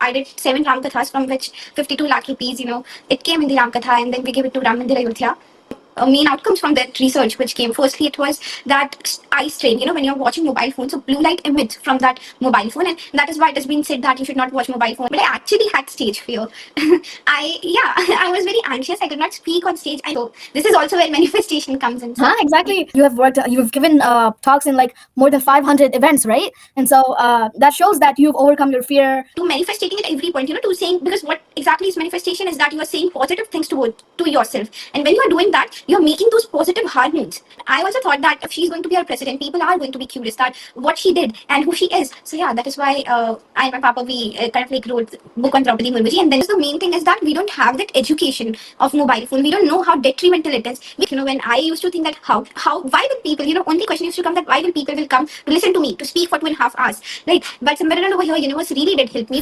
I did 7 Ram Kathas, from which 52 lakh rupees, it came in the Ram Katha, and then we gave it to Ram Mandir Ayodhya. Main outcomes from that research which came, firstly it was that eye strain, when you're watching mobile phone, so blue light emits from that mobile phone, and that is why it has been said that you should not watch mobile phone. But I actually had stage fear. I was very anxious. I could not speak on stage. So this is also where manifestation comes in. So Exactly. You've given talks in like more than 500 events, right? And so that shows that you've overcome your fear. to manifesting at every point, to saying, because what exactly is manifestation is that you are saying positive things to yourself, and when you are doing that, you're making those positive hormones. I also thought that if she's going to be our president, people are going to be curious that what she did and who she is. So yeah, that is why I and my papa, we kind of like wrote book on Draupadi Murmuji. And then the main thing is that we don't have that education of mobile phone. We don't know how detrimental it is. When I used to think that why will people, only question used to come that why will people will come to listen to me to speak for 2.5 hours, right? But somewhere around over here, universe really did help me.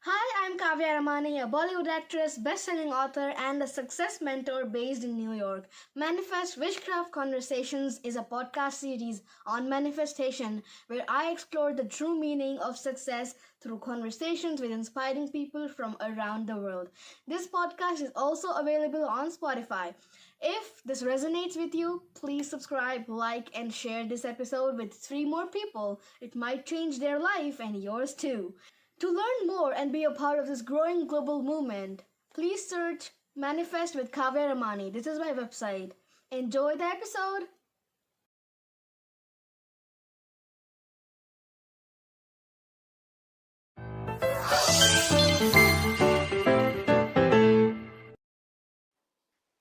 Hi, I'm Kavya Ramani, a Bollywood actress, best-selling author, and a success mentor based in New York. Manifest Witchcraft Conversations is a podcast series on manifestation where I explore the true meaning of success through conversations with inspiring people from around the world. This podcast is also available on Spotify. If this resonates with you, please subscribe, like, and share this episode with 3 more people. It might change their life and yours too. To learn more and be a part of this growing global movement, please search Manifest with Kavya Ramani. This is my website. Enjoy the episode.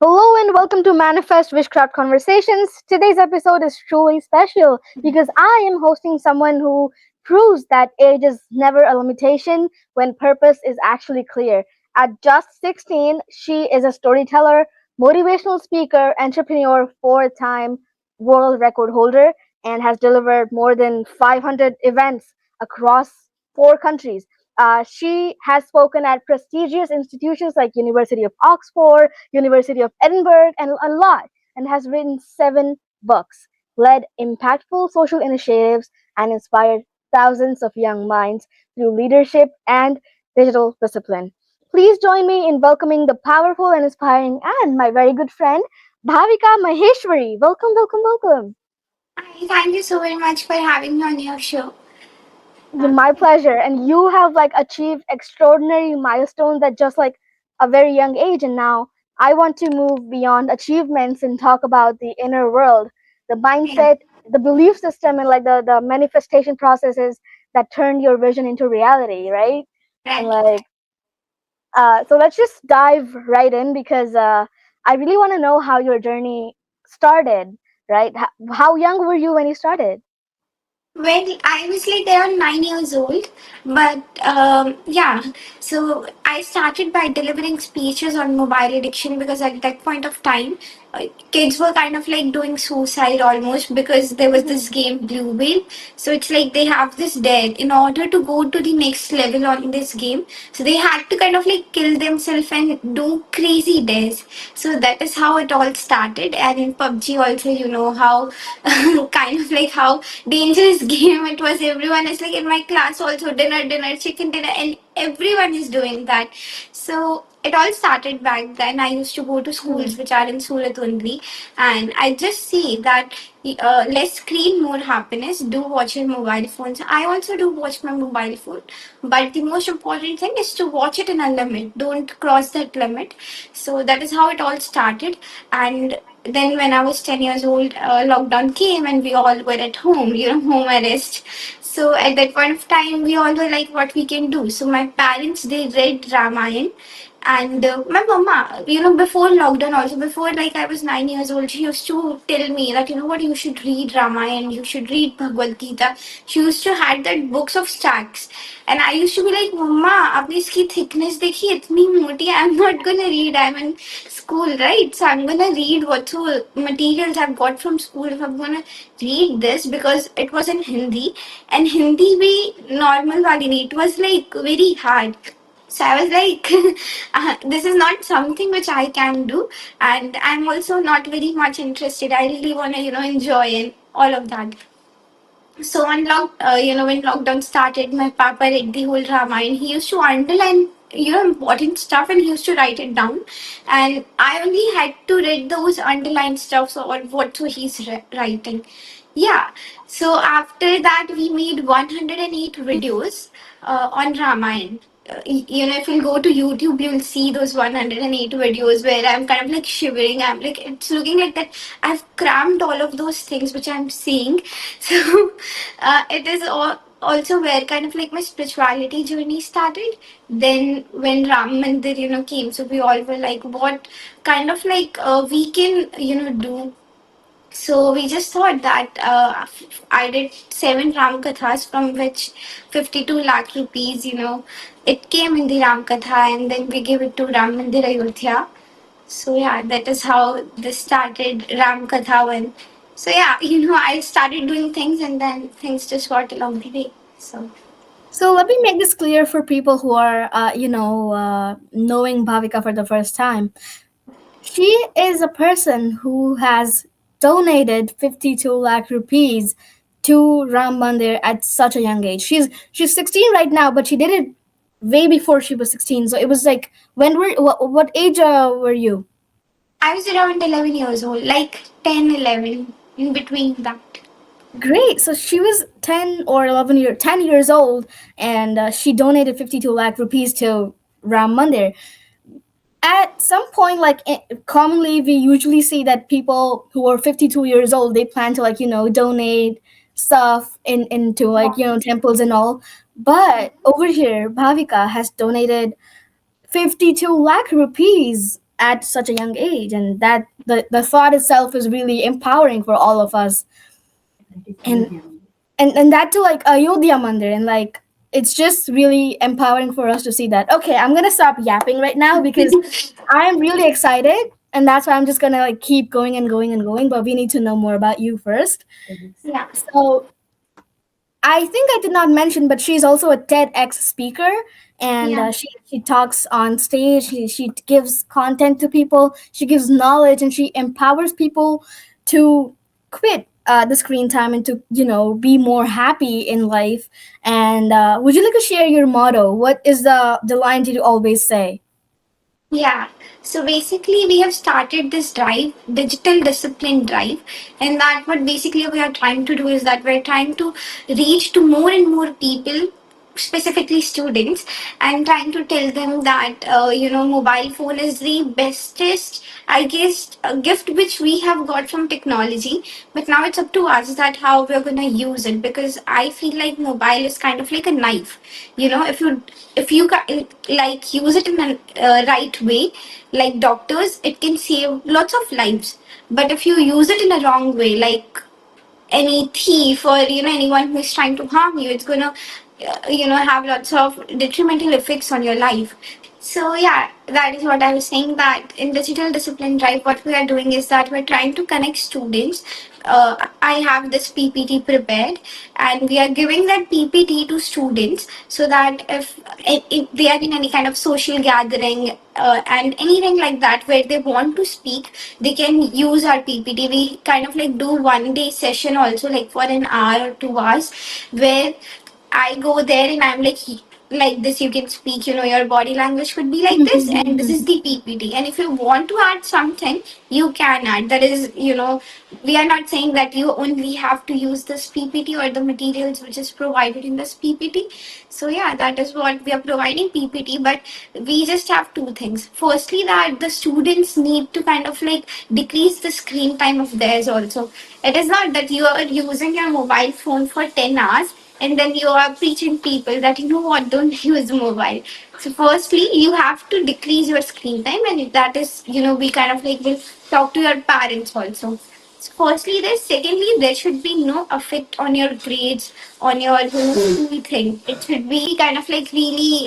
Hello and welcome to Manifest Witchcraft Conversations. Today's episode is truly special because I am hosting someone who proves that age is never a limitation when purpose is actually clear. At just 16, she is a storyteller, motivational speaker, entrepreneur, 4-time world record holder, and has delivered more than 500 events across 4 countries. She has spoken at prestigious institutions like University of Oxford, University of Edinburgh, and a lot, and has written 7 books, led impactful social initiatives, and inspired thousands of young minds through leadership and digital discipline. Please join me in welcoming the powerful and inspiring and my very good friend, Bhavika Maheshwari. Welcome, welcome, welcome. Hi, thank you so very much for having me on your show. My pleasure. And you have like achieved extraordinary milestones at just like a very young age. And now I want to move beyond achievements and talk about the inner world, the Yeah, mindset, the belief system, and like the manifestation processes that turned your vision into reality, right? And right. like, so let's just dive right in because I really want to know how your journey started, right? How young were you when you started? Well, I was like around 9 years old, but yeah. So I started by delivering speeches on mobile addiction because at that point of time, kids were kind of like doing suicide almost because there was this game Blue Whale. So it's like they have this dare in order to go to the next level on this game. So they had to kind of like kill themselves and do crazy dares. So that is how it all started. And in PUBG also, how kind of like how dangerous game it was. Everyone is like in my class also dinner, chicken dinner, and everyone is doing that. So it all started back then. I used to go to schools which are in Surat only, and I just see that less screen, more happiness. Do watch your mobile phones. I also do watch my mobile phone, but the most important thing is to watch it in a limit. Don't cross that limit. So that is how it all started, and then when I was 10 years old, lockdown came and we all were at home, home arrest. So at that point of time, we all were like, what we can do. So my parents, they read Ramayan. And my mama, before lockdown also, before like I was 9 years old, she used to tell me that, what, you should read Ramayan, you should read Bhagavad Gita. She used to had that books of stacks. And I used to be like, Mama, आपने इसकी thickness देखी इतनी मोटी, I'm not gonna read. I'm in school, right? So I'm gonna read what materials I've got from school. If I'm gonna read this because it was in Hindi, and Hindi भी normal वाली नहीं, it was like very hard. So I was like, this is not something which I can do, and I'm also not very much interested. I really want to, enjoy and all of that. So on when lockdown started, my papa read the whole Ramayana. He used to underline, important stuff, and he used to write it down. And I only had to read those underlined stuff or what he's writing. Yeah. So after that, we made 108 videos on Ramayana. If you go to YouTube, you'll see those 108 videos where I'm kind of like shivering. I'm like, it's looking like that I've crammed all of those things which I'm seeing. So it is also where kind of like my spirituality journey started. Then when Ram Mandir, came, so we all were like, what kind of like we can, do. So we just thought that I did 7 Ram Kathas, from which 52 lakh rupees, it came in the Ram Katha, and then we gave it to Ram Mandir Ayodhya. So yeah, that is how this started, Ram Katha one. So yeah, I started doing things, and then things just got along the way. So So let me make this clear for people who are, knowing Bhavika for the first time. She is a person who has donated 52 lakh rupees to Ram Mandir at such a young age. She's 16 right now, but she did it way before she was 16. So it was like, what age were you? I was around 11 years old, like 10, 11, in between that. Great. So she was 10 years old, and she donated 52 lakh rupees to Ram Mandir. At some point, like commonly we usually see that people who are 52 years old, they plan to, like, donate stuff into, like, temples and all. But over here, Bhavika has donated 52 lakh rupees at such a young age, and that the thought itself is really empowering for all of us. And and that to, like, Ayodhya Mandir, and like, it's just really empowering for us to see that. Okay, I'm gonna stop yapping right now because I'm really excited, and that's why I'm just gonna, like, keep going and going and going. But we need to know more about you first. Yeah. So I think I did not mention, but she's also a TEDx speaker, and Yeah. she talks on stage. She gives content to people. She gives knowledge, and she empowers people to quit the screen time and to, be more happy in life. And would you like to share your motto? What is the line that you always say? Yeah. So basically, we have started this drive, digital discipline drive, and that what basically we are trying to do is that we're trying to reach to more and more people, specifically students, and trying to tell them that mobile phone is the bestest, I guess, gift which we have got from technology. But now it's up to us that how we're gonna use it, because I feel like mobile is kind of like a knife. If you like use it in a right way, like doctors, it can save lots of lives. But if you use it in a wrong way, like any thief or anyone who is trying to harm you, it's gonna have lots of detrimental effects on your life. So yeah, that is what I was saying, that in digital discipline drive, what we are doing is that we're trying to connect students. I have this PPT prepared, and we are giving that PPT to students so that if they are in any kind of social gathering and anything like that where they want to speak, they can use our PPT. We kind of like do 1 day session also, like for an hour or 2 hours, where I go there and I'm like this, you can speak, your body language could be like this, and this is the PPT. And if you want to add something, you can add. That is, we are not saying that you only have to use this PPT or the materials which is provided in this PPT. So yeah, that is what we are providing, PPT. But we just have two things. Firstly, that the students need to kind of like decrease the screen time of theirs also. It is not that you are using your mobile phone for 10 hours and then you are preaching people that, what, don't use mobile. So firstly, you have to decrease your screen time, and that is, we kind of like will talk to your parents also. So firstly, this. Secondly, there should be no effect on your grades, on your school thing. It should be kind of like really,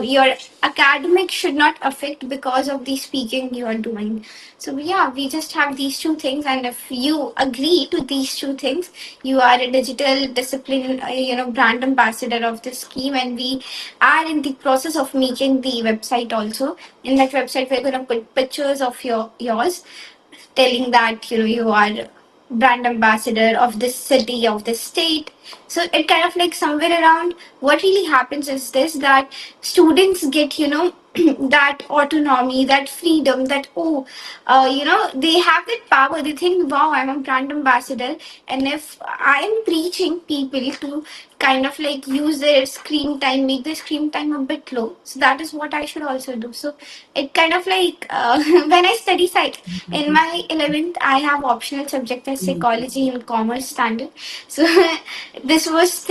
your academic should not affect because of the speaking you are doing. So yeah, we just have these two things, and if you agree to these two things, you are a digital discipline, brand ambassador of this scheme, and we are in the process of making the website also. In that website, we're gonna put pictures of yours, telling that you are brand ambassador of this city, of this state. So it kind of like somewhere around what really happens is this, that students get, that autonomy, that freedom, that, oh, they have that power. They think, wow, I'm a brand ambassador. And if I'm preaching people to kind of like use their screen time, make their screen time a bit low, so that is what I should also do. So it kind of like, when I study psych in my 11th, I have optional subject as psychology and commerce standard. So it was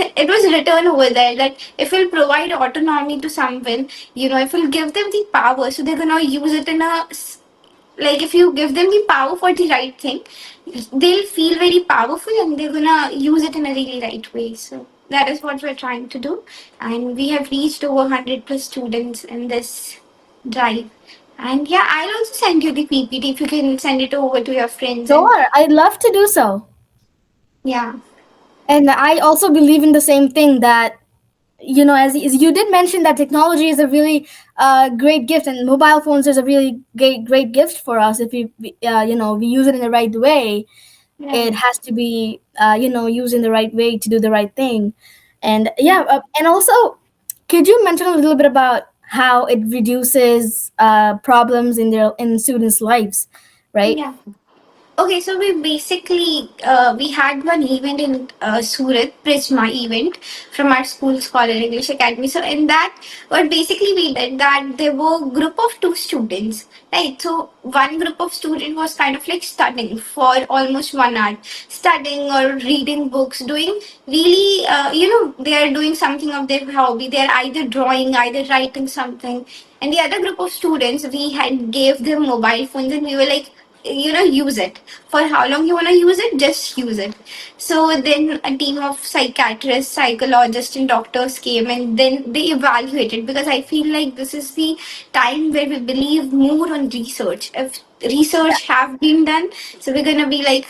written over there that if we'll provide autonomy to someone, if we'll give them the power, so they're gonna use it in like, if you give them the power for the right thing, they'll feel very powerful and they're gonna use it in a really right way. So that is what we're trying to do, and we have reached over 100 plus students in this drive. And yeah, I'll also send you the PPT if you can send it over to your friends. And Sure, I'd love to do so. yeah, And I also believe in the same thing that, as you did mention, that technology is a really great gift, and mobile phones is a really great gift for us if we use it in the right way. It right. has to be used in the right way to do the right thing. And yeah, and also, could you mention a little bit about how it reduces problems in students' lives, right? Yeah. Okay, so we basically we had one event in Surat, Prisma event from our school, Scholar English Academy. So in that, what basically we did, that there were group of two students, right? So one group of student was kind of like studying for almost 1 hour, studying or reading books, doing really, they are doing something of their hobby. They are either drawing, either writing something. And the other group of students, we had gave them mobile phones, and we were like, use it for how long you want to use it, just use it. So then a team of psychiatrists, psychologists and doctors came, and then they evaluated, because I feel like this is the time where we believe more on research. If research have been done, so we're gonna be like,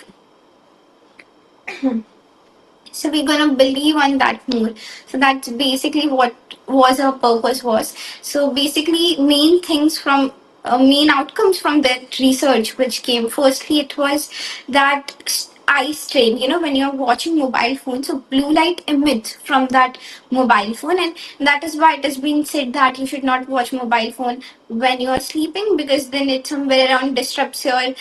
so we're gonna believe on that more. So that's basically what was our purpose was. So basically, main outcomes from that research which came, firstly it was that eye strain, when you're watching mobile phone, so blue light emits from that mobile phone, and that is why it has been said that you should not watch mobile phone when you are sleeping, because then it somewhere around disrupts your,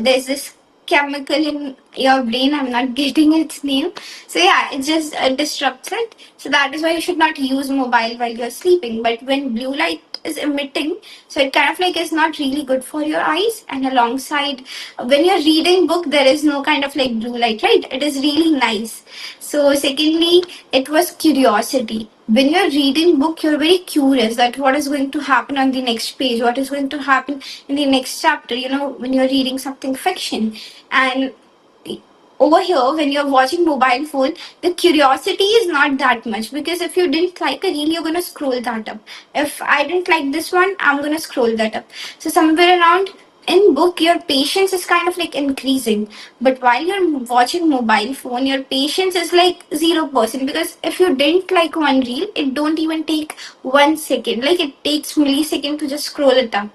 there's this chemical in your brain. I'm not getting its name. So yeah, it just disrupts it. So that is why you should not use mobile while you're sleeping. But when blue light is emitting, so it kind of like is not really good for your eyes. And alongside, when you're reading book, there is no kind of like blue light, right? It is really nice. So secondly, it was curiosity. When you're reading book, you're very curious that what is going to happen on the next page, what is going to happen in the next chapter, when you're reading something fiction. And over here, when you're watching mobile phone, the curiosity is not that much, because if you didn't like a reel, you're gonna scroll that up. If I didn't like this one, I'm gonna scroll that up. So somewhere around in book, your patience is kind of like increasing, but while you're watching mobile phone, your patience is like 0%, because if you didn't like one reel, it don't even take 1 second, like it takes millisecond to just scroll it up.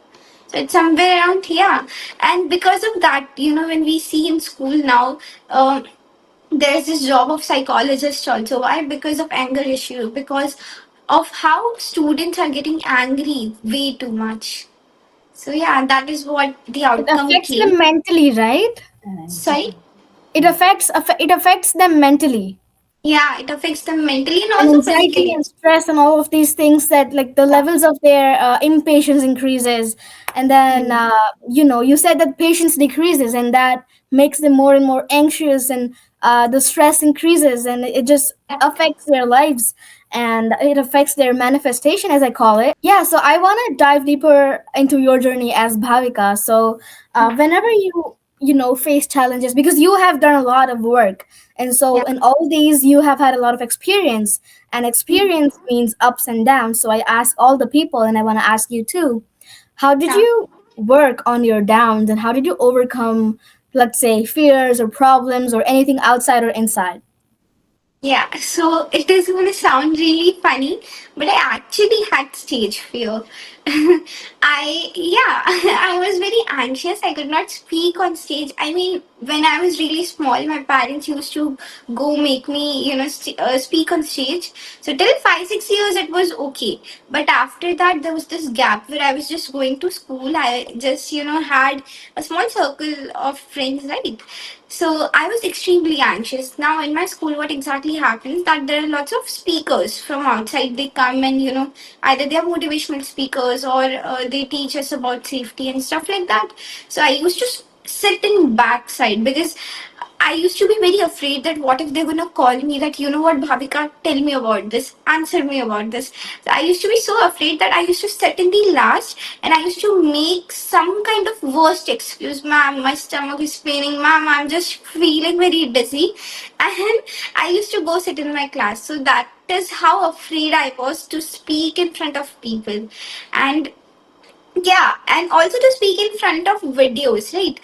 So it's somewhere around here. And because of that, when we see in school now, there's this job of psychologist also. Why? Because of anger issue, because of how students are getting angry way too much. So yeah, that is what the It outcome affects came. them mentally, right? Sorry? It affects them mentally. Yeah, it affects them mentally and And also anxiety physically. and stress and all of these things, that like the Yeah. levels of their impatience increases. And then Mm. you said that patience decreases, and that makes them more and more anxious, and the stress increases, and it just affects their lives, and it affects their manifestation, as I call it. Yeah, so I want to dive deeper into your journey as Bhavika. So whenever you face challenges, because you have done a lot of work, and so Yeah. in all these, you have had a lot of experience, and experience means ups and downs. So I ask all the people, and I want to ask you too, how did Yeah. you work on your downs, and how did you overcome, let's say, fears or problems or anything outside or inside? Yeah, so it is going to sound really funny, but I actually had stage fear. I was very anxious. I could not speak on stage. I mean, when I was really small, my parents used to go make me, speak on stage. So till 5, 6 years, it was okay. But after that, there was this gap where I was just going to school. I just, had a small circle of friends, right? So I was extremely anxious. Now in my school, what exactly happens that there are lots of speakers from outside. They come and either they are motivational speakers or they teach us about safety and stuff like that. So I used to sit in backside because I used to be very afraid that what if they're gonna call me that what Bhavika, tell me about this, answer me about this. So I used to be so afraid that I used to sit in the last and I used to make some kind of worst excuse. Ma'am, my stomach is paining. Ma'am, I'm just feeling very dizzy, and I used to go sit in my class. So that is how afraid I was to speak in front of people, and yeah, and also to speak in front of videos, right?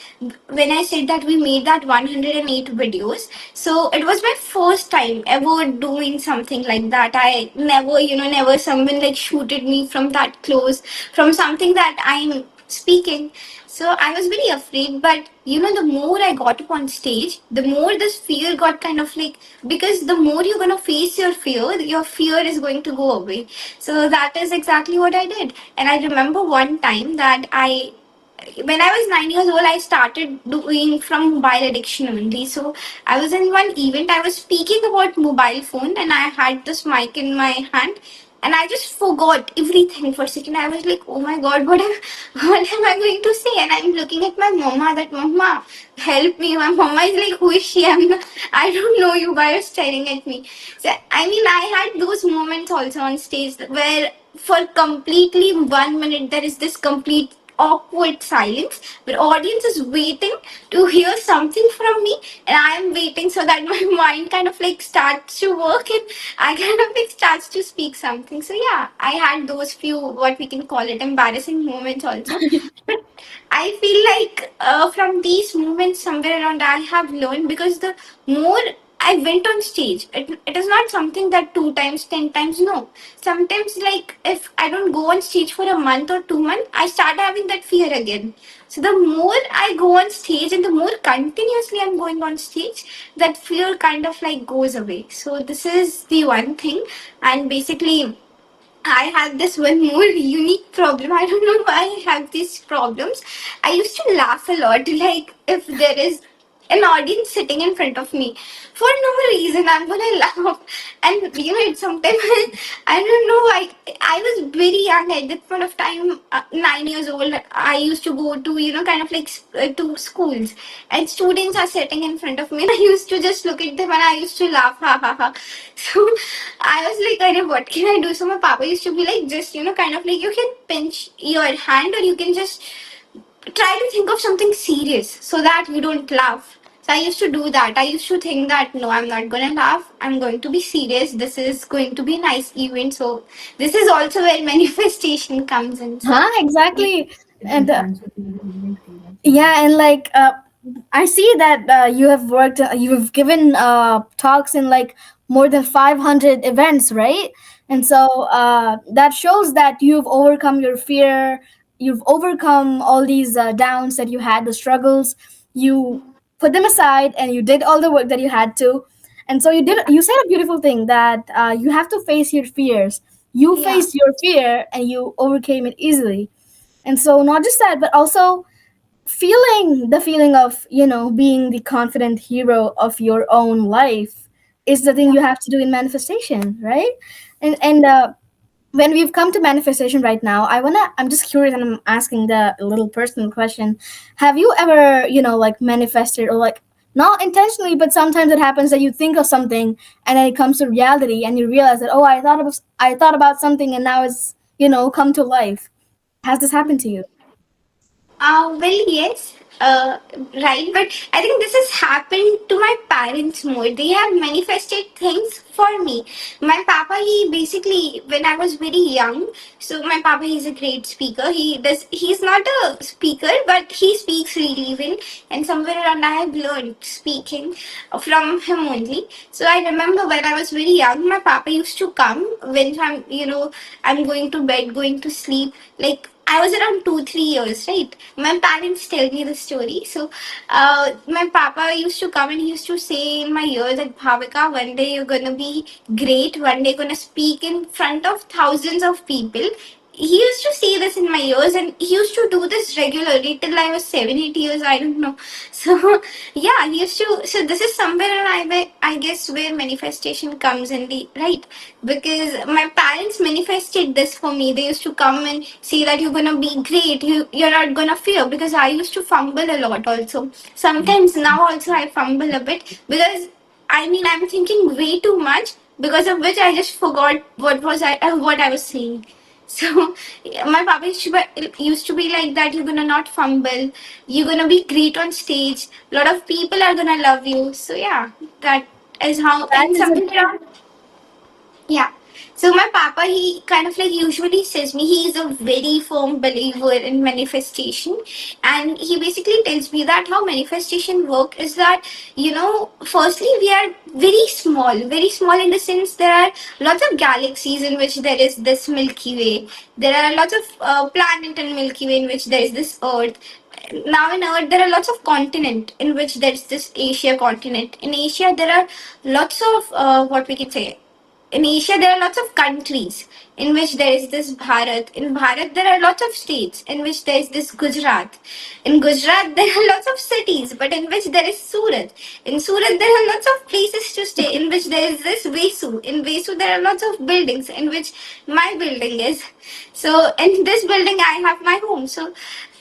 When I said that we made that 108 videos, so it was my first time ever doing something like that. I never, never someone like shooted me from that close, from something that I'm speaking. So I was very afraid, but the more I got up on stage, the more this fear got kind of like, because the more you're gonna face your fear is going to go away. So that is exactly what I did. And I remember one time that when I was 9 years old, I started doing from mobile addiction only. So I was in one event, I was speaking about mobile phone, and I had this mic in my hand, and I just forgot everything for a second. I was like, "Oh my God, what am I going to say?" And I'm looking at my mama. That mama, help me! My mama is like, "Who is she? I don't know you. Why are you staring at me?" So I mean, I had those moments also on stage where for completely 1 minute there is this complete awkward silence where audience is waiting to hear something from me, and I am waiting so that my mind kind of like starts to work and I kind of like starts to speak something. So yeah, I had those few what we can call it embarrassing moments also. But I feel like from these moments somewhere around I have learned, because the more I went on stage, it is not something that 2 times, 10 times, no. Sometimes like if I don't go on stage for a month or 2 months, I start having that fear again. So the more I go on stage and the more continuously I'm going on stage, that fear kind of like goes away. So this is the one thing. And basically I had this one more unique problem. I don't know why I have these problems. I used to laugh a lot, like if there is an audience sitting in front of me. For no reason, I'm gonna laugh. And it's sometimes I don't know why. I was very young at that point of time, 9 years old. I used to go to, kind of like to schools, and students are sitting in front of me, and I used to just look at them and I used to laugh, ha ha ha. So I was like, "Arey, what can I do?" So my papa used to be like, just, kind of like, you can pinch your hand or you can just try to think of something serious so that you don't laugh. So I used to do that. I used to think that no, I'm not gonna laugh. I'm going to be serious. This is going to be a nice event. So this is also where manifestation comes in. So Huh, exactly. And yeah, and like I see that you have worked, you've given talks in like more than 500 events, right? And so that shows that you've overcome your fear, you've overcome all these downs that you had, the struggles. You put them aside and you did all the work that you had to. And so you said a beautiful thing that you have to face your fears. You yeah, faced your fear and you overcame it easily. And so not just that, but also feeling the feeling of being the confident hero of your own life is the thing yeah. you have to do in manifestation, right? And when we've come to manifestation right now, I'm just curious, and I'm asking the little personal question. Have you ever like manifested, or like not intentionally, but sometimes it happens that you think of something and then it comes to reality and you realize that, oh, I thought about something and now it's come to life. Has this happened to you? Well, yes, right. But I think this has happened to my parents more. They have manifested things for me. My papa, he basically, when I was very young, so my papa, he's a great speaker. He's not a speaker, but he speaks really well. And somewhere around, I have learned speaking from him only. So I remember when I was very young, my papa used to come when I'm going to bed, going to sleep, like I was around 2, 3 years, right? My parents tell me the story. So, my papa used to come and he used to say in my ear that Bhavika, one day you're gonna be great. One day you're gonna speak in front of thousands of people. He used to say this in my ears, and he used to do this regularly till I was 7, 8 years. I don't know. So, yeah, he used to. So this is somewhere I guess where manifestation comes in the right, because my parents manifested this for me. They used to come and say that you're gonna be great. You're not gonna fear, because I used to fumble a lot also. Sometimes now also I fumble a bit because I'm thinking way too much, because of which I just forgot what I was saying. So my papa used to be like that. You're gonna not fumble. You're gonna be great on stage. A lot of people are gonna love you. So yeah, that is how. That And is something around, yeah. So my papa, he kind of like usually says me, he is a very firm believer in manifestation. And he basically tells me that how manifestation work is that, firstly, we are very small in the sense there are lots of galaxies in which there is this Milky Way. There are lots of planet in Milky Way in which there is this Earth. Now in Earth, there are lots of continent in which there is this Asia continent. In Asia, there are lots of, what we can say, in Asia, there are lots of countries in which there is this Bharat. In Bharat, there are lots of states in which there is this Gujarat. In Gujarat, there are lots of cities, but in which there is Surat. In Surat, there are lots of places to stay, in which there is this Vesu. In Vesu, there are lots of buildings, in which my building is. So, in this building, I have my home. So,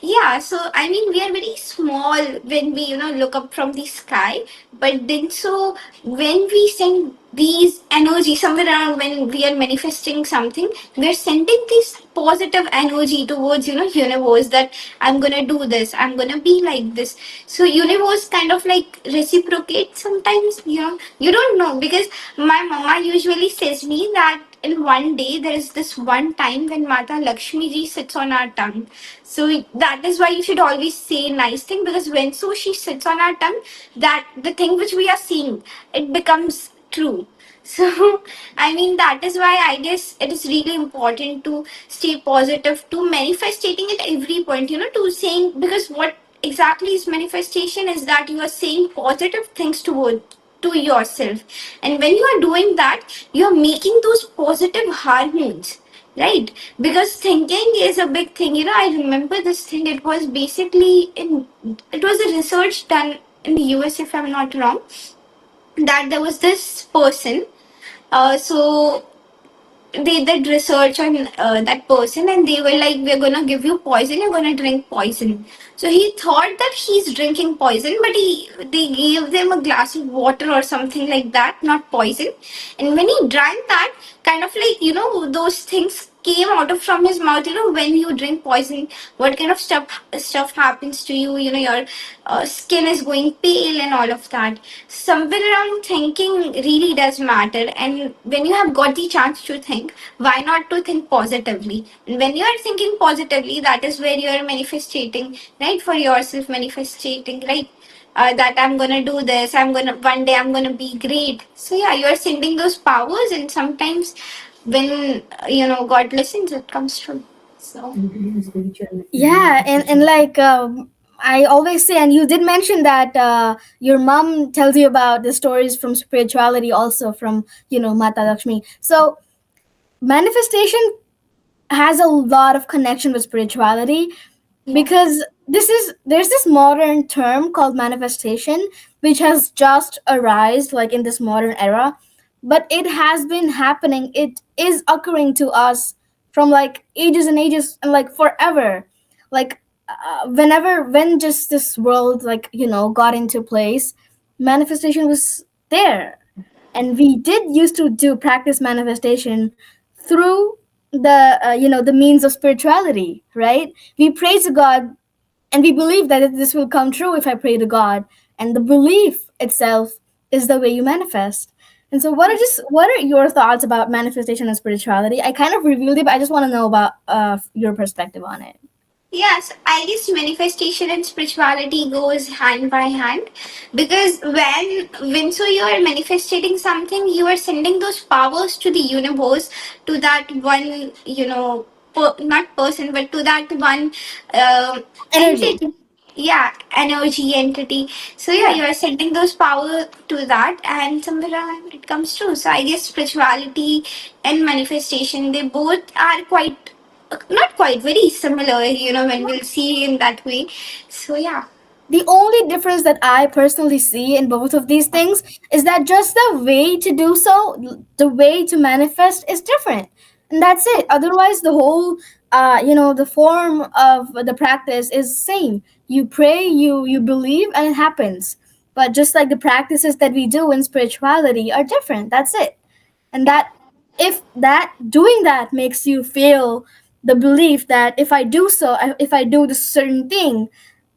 yeah, so we are very small when we, look up from the sky, but then so when we send these energy somewhere around, when we are manifesting something, we're sending this positive energy towards, universe, that I'm gonna do this, I'm gonna be like this. So universe kind of like reciprocate sometimes, you don't know, because my mama usually says me that in one day there is this one time when Mata Lakshmi ji sits on our tongue. So that is why you should always say nice thing, because when so she sits on our tongue, that the thing which we are seeing, it becomes true. So that is why I guess it is really important to stay positive, to manifesting at every point, to saying, because what exactly is manifestation is that you are saying positive things toward to yourself. And when you are doing that, you're making those positive hormones, right? Because thinking is a big thing. I remember this thing. It was a research done in the US, if I'm not wrong, that there was this person. So they did research on that person, and they were like, we're gonna give you poison, you're gonna drink poison. So he thought that he's drinking poison, but they gave them a glass of water or something like that, not poison. And when he drank that, kind of like, those things came out of from his mouth. When you drink poison, what kind of stuff happens to you, your skin is going pale and all of that. Somewhere around, thinking really does matter. And when you have got the chance to think, why not to think positively? And when you are thinking positively, that is where you are manifesting, right? For yourself, manifesting, right? That I'm gonna do this, one day I'm gonna be great. So yeah, you are sending those powers, and sometimes when God listens, it comes true. So Yeah, and like I always say, and you did mention that your mom tells you about the stories from spirituality, also from Mata Lakshmi. So manifestation has a lot of connection with spirituality, yeah, because there's this modern term called manifestation, which has just arisen like in this modern era, but it has been happening, it is occurring to us from like ages and ages and like forever. Like when just this world like got into place, manifestation was there. And we did used to do practice manifestation through the the means of spirituality, right? We praise God and we believe that this will come true if I pray to God, and the belief itself is the way you manifest. And so, what are your thoughts about manifestation and spirituality? I kind of revealed it, but I just want to know about your perspective on it. Yes, I guess manifestation and spirituality goes hand by hand, because when so you are manifesting something, you are sending those powers to the universe, to that one, not person, but to that one Energy. entity. Yeah, energy entity. So yeah, Yeah. you are sending those power to that, and somewhere around it comes true. So I guess spirituality and manifestation, they both are quite, not quite, very similar, when we'll see in that way. So yeah. The only difference that I personally see in both of these things is that just the way to do so, the way to manifest is different. And that's it. Otherwise, the whole, the form of the practice is same. You pray, you believe, and it happens. But just like the practices that we do in spirituality are different. That's it. And that if that doing that makes you feel the belief that if I do so, if I do this certain thing,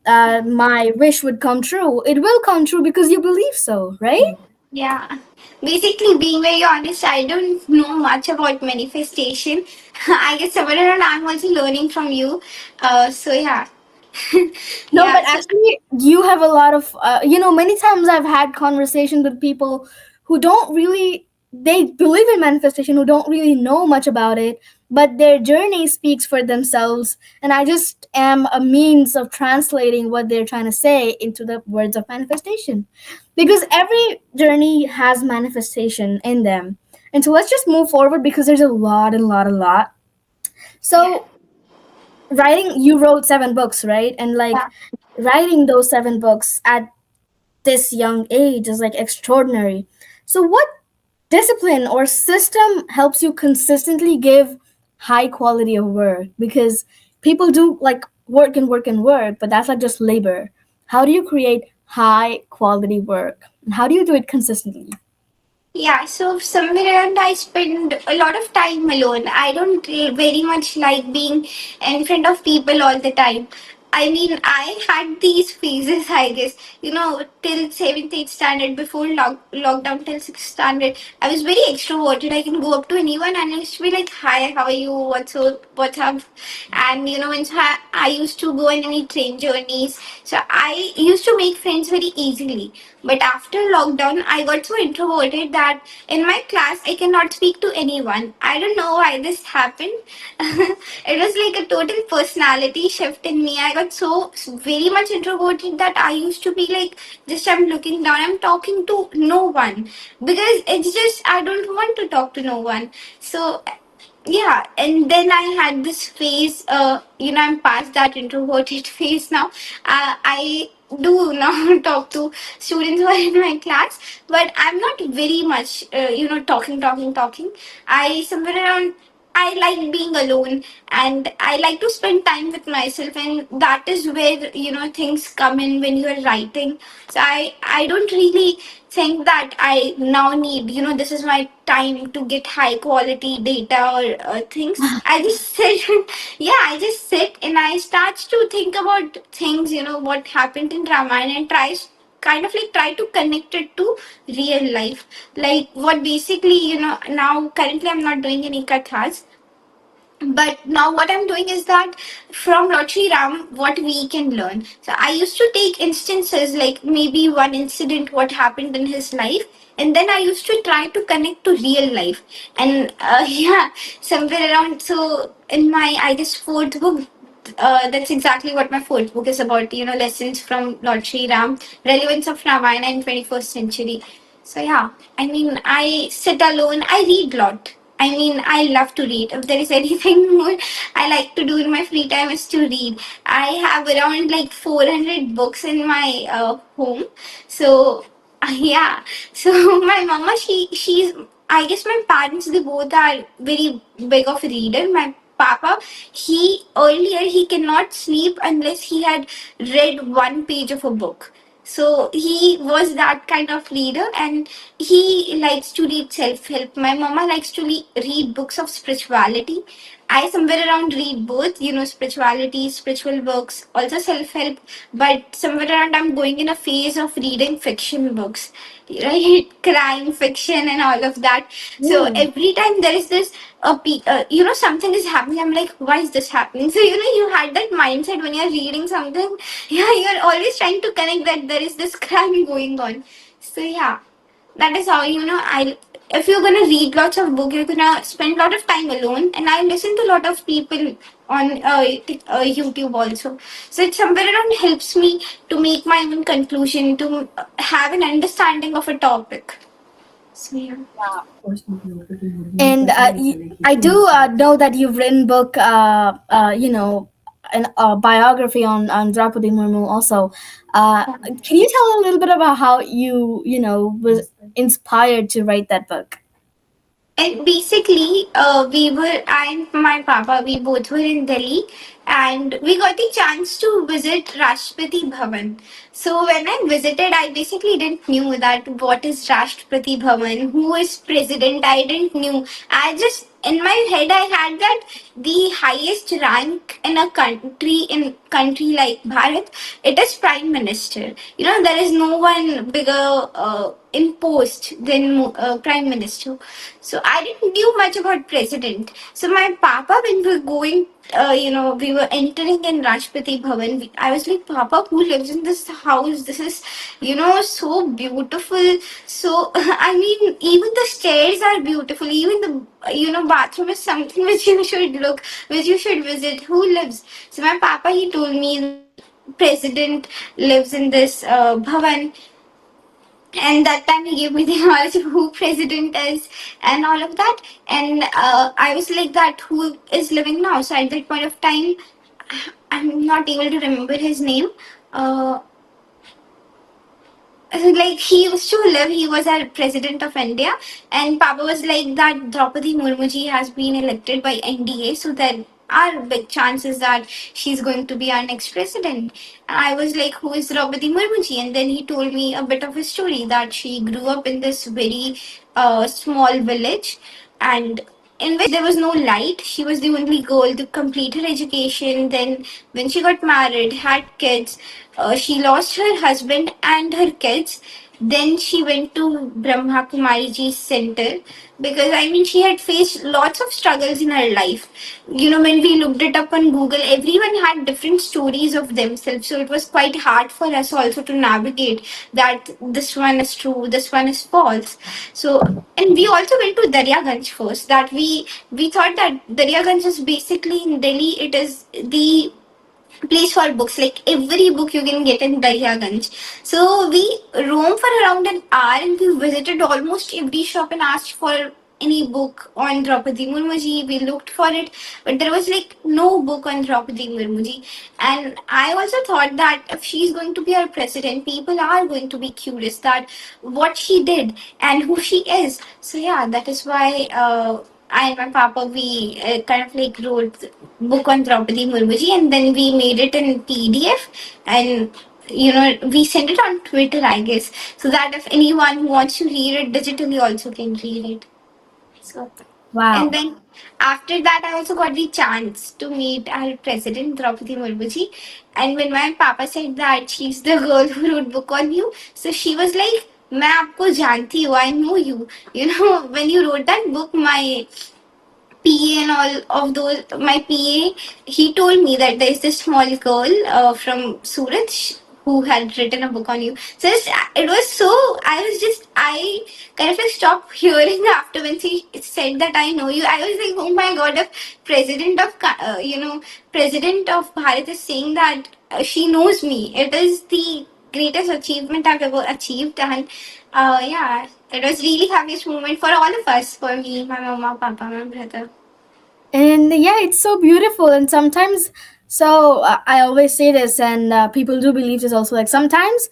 my wish would come true. It will come true because you believe so, right? Yeah. Basically, being very honest, I don't know much about manifestation. I guess somewhere around I'm also learning from you. So yeah. No, Yeah. but So actually, you have a lot of, many times I've had conversations with people who don't really, they believe in manifestation, who don't really know much about it, but their journey speaks for themselves. And I just am a means of translating what they're trying to say into the words of manifestation. Because every journey has manifestation in them. And so let's just move forward because there's a lot and lot and lot. yeah. So writing, you wrote 7 books, right? And like Yeah. writing those 7 books at this young age is like extraordinary. So what discipline or system helps you consistently give high quality of work? Because people do like work and work and work, but that's like just labor. How do you create high quality work, and how do you do it consistently? Yeah, so somewhere around I spend a lot of time alone. I don't very much like being in front of people all the time. I mean, I had these phases, I guess, till 7th, 8th standard, before lockdown, till 6th standard. I was very extroverted. I can go up to anyone and I used to be like, hi, how are you? What's up? And, when I used to go on any train journeys. So I used to make friends very easily. But after lockdown, I got so introverted that in my class, I cannot speak to anyone. I don't know why this happened. It was like a total personality shift in me. I got so very much introverted that I used to be like, just I'm looking down, I'm talking to no one, because it's just, I don't want to talk to no one. So yeah, and then I had this phase, I'm past that introverted phase now. I do now talk to students who are in my class, but I'm not very much talking. I somewhere around, I like being alone, and I like to spend time with myself, and that is where things come in when you're writing. So I don't really think that I now need, this is my time to get high quality data or things. I just sit, yeah, I just sit and I start to think about things, what happened in Ramayana, and kind of like try to connect it to real life. Like what basically, now currently I'm not doing any kathas, but now what I'm doing is that from Lord Sri Ram, what we can learn. So I used to take instances, like maybe one incident, what happened in his life, and then I used to try to connect to real life. And yeah, somewhere around, so in my, I guess, fourth book, that's exactly what my fourth book is about, lessons from Lord Sri Ram, relevance of Ramayana in 21st century. So yeah, I mean, I sit alone, I read a lot. I mean, I love to read. If there is anything more I like to do in my free time is to read. I have around like 400 books in my home. So yeah. So my mama, she's, I guess my parents, they both are very big of a reader. My papa, he earlier he cannot sleep unless he had read one page of a book. So he was that kind of reader, and he likes to read self help. My mama likes to read books of spirituality. I somewhere around read both, spirituality, spiritual books, also self help, but somewhere around I'm going in a phase of reading fiction books, right? Crime fiction and all of that. So Mm. every time there is this, something is happening, I'm like, why is this happening? So, you had that mindset when you're reading something, yeah, you're always trying to connect that there is this crime going on. So, yeah, that is how I if you're gonna read lots of book, you're gonna spend a lot of time alone, and I listen to a lot of people on YouTube also. So it somewhere around helps me to make my own conclusion, to have an understanding of a topic. So yeah. And I do know that you've written book, an biography on Draupadi Murmu also. Can you tell a little bit about how was inspired to write that book? And basically, I and my papa, we both were in Delhi, and we got the chance to visit Rashtrapati Bhavan. So when I visited, I basically didn't knew that what is Rashtrapati Bhavan, who is president. I didn't knew. I just in my head I had that the highest rank in a country like Bharat, it is prime minister. There is no one bigger in post than prime minister. So I didn't knew much about president. So my papa, when we were going, we were entering in Rashtrapati Bhavan. I was like, Papa, who lives in this house? This is, so beautiful. So I mean, even the stairs are beautiful. Even the bathroom is something which you should look, which you should visit. Who lives? So my papa, he told me that president lives in this bhavan, and that time he gave me the knowledge of who president is and all of that. And I was like, that who is living now? So at that point of time, I'm not able to remember his name. uh, like he used to live, he was our president of India, and Papa was like that Draupadi Murmuji has been elected by NDA, so there are big chances that she's going to be our next president. And I was like, who is Draupadi Murmuji? And then he told me a bit of a story that she grew up in this very small village, and in which there was no light. She was the only girl to complete her education. Then, when she got married, had kids, she lost her husband and her kids. Then she went to Brahma Kumari Ji's center, because I mean she had faced lots of struggles in her life. When we looked it up on Google, everyone had different stories of themselves. So it was quite hard for us also to navigate that this one is true, this one is false. So, and we also went to Daryaganj first. That we thought that Daryaganj is basically in Delhi. It is the place for books. Like every book you can get in Daryaganj. So we roamed for around an hour, and we visited almost every shop and asked for any book on Draupadi Murmuji. We looked for it, but there was like no book on Draupadi Murmuji. And I also thought that if she's going to be our president, people are going to be curious that what she did and who she is. So yeah, that is why. I and my papa, we kind of like wrote book on Draupadi Murmuji, and then we made it in PDF, and we sent it on Twitter, I guess, so that if anyone who wants to read it digitally also can read it. So, and Wow. then after that, I also got the chance to meet our president, Draupadi Murmuji. And when my papa said that she's the girl who wrote book on you, so she was like, मैं आपको जानती हूँ, I know you. When you wrote that book, my PA and all of those, my PA, he told me that there's this small girl from Surat who had written a book on you. So it was so, I kind of like stopped hearing after when she said that I know you. I was like, oh my god, if president of Bharat is saying that she knows me, it is the greatest achievement I've ever achieved. And yeah, it was really happiest moment for all of us, for me, my mama, papa, my brother. And yeah, it's so beautiful. And sometimes, so I always say this, and people do believe this also. Like sometimes,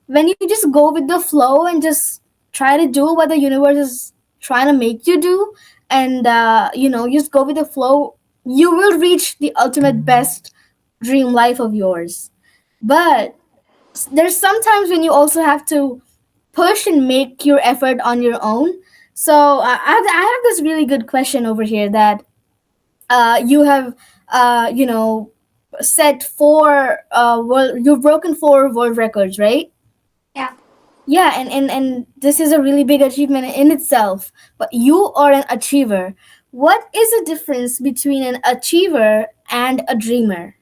when you just go with the flow and just try to do what the universe is trying to make you do, and you just go with the flow, you will reach the ultimate best dream life of yours. But there's sometimes when you also have to push and make your effort on your own. So I have this really good question over here that you have you know set four world you've broken four world records, right? Yeah. Yeah, and this is a really big achievement in itself, but you are an achiever. What is the difference between an achiever and a dreamer?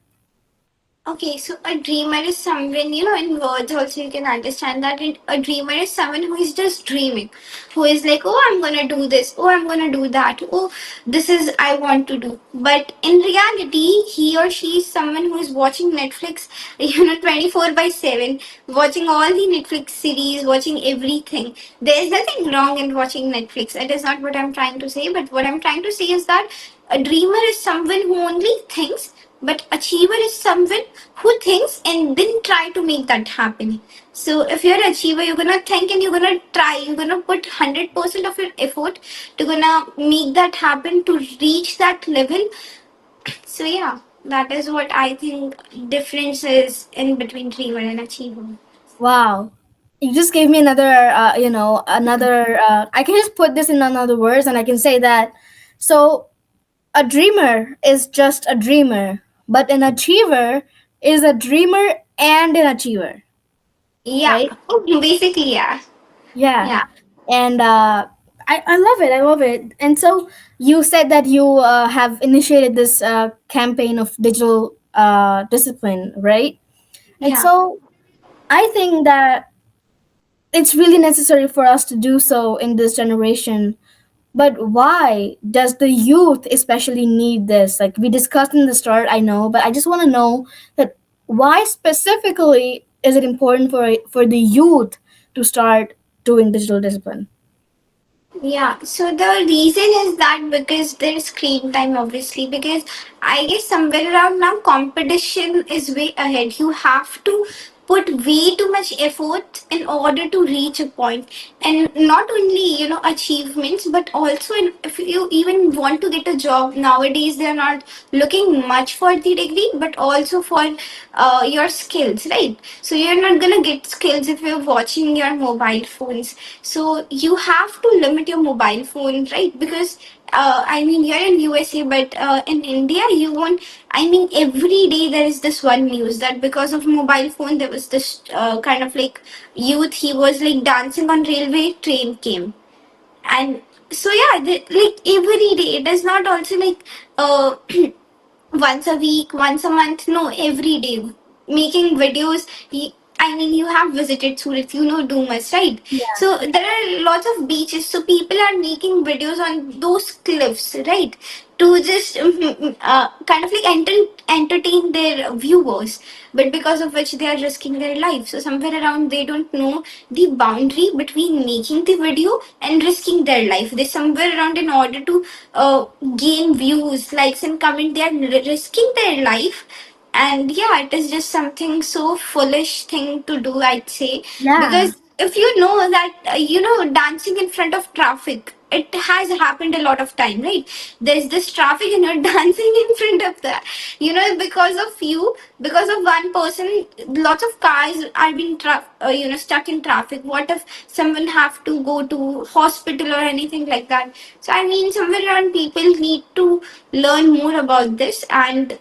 Okay, so a dreamer is someone, in words also you can understand that a dreamer is someone who is just dreaming, who is like, oh, I'm gonna do this, oh, I'm gonna do that, oh, this is I want to do. But in reality, he or she is someone who is watching Netflix, 24 by 7, watching all the Netflix series, watching everything. There's nothing wrong in watching Netflix. That is not what I'm trying to say, but what I'm trying to say is that a dreamer is someone who only thinks, but achiever is someone who thinks and then try to make that happen. So if you're an achiever, you're gonna think and you're gonna try, you're gonna put 100% of your effort to gonna make that happen to reach that level. So yeah, that is what I think difference is in between dreamer and achiever. Wow. You just gave me another, another. I can just put this in another words, and I can say that. So, a dreamer is just a dreamer, but an achiever is a dreamer and an achiever, Yeah, right? basically, yeah. Yeah. Yeah. And I love it. I love it. And so, you said that you have initiated this campaign of digital discipline, right? And Yeah. so, I think that it's really necessary for us to do so in this generation. But why does the youth especially need this? Like we discussed in the start, I know, but I just want to know that why specifically is it important for the youth to start doing digital discipline? Yeah, so the reason is that because there's screen time, obviously, because I guess somewhere around now competition is way ahead. You have to put way too much effort in order to reach a point, and not only achievements, but also if you even want to get a job nowadays, they're not looking much for the degree, but also for your skills, right? So you're not gonna get skills if you're watching your mobile phones. So you have to limit your mobile phone, right? Because I mean, you're in USA, but in India, you won't. I mean, every day there is this one news that because of mobile phone, there was this kind of like youth. He was like dancing on railway train came, and so yeah, like every day. It is not also like once a week, once a month. No, every day. Making videos. I mean, you have visited Surat, Dumas, right? Yeah. So there are lots of beaches. So people are making videos on those cliffs, right? To just kind of like entertain their viewers, but because of which they are risking their life. So somewhere around they don't know the boundary between making the video and risking their life. They somewhere around in order to uh, gain views, likes, and comment, they are risking their life. And yeah, it is just something so foolish thing to do, I'd say, Yeah. because if you know that dancing in front of traffic, it has happened a lot of time, right? There's this traffic and you're dancing in front of that, because of you, because of one person, lots of cars are being stuck in traffic. What if someone have to go to hospital or anything like that? So I mean, somewhere around people need to learn more about this. And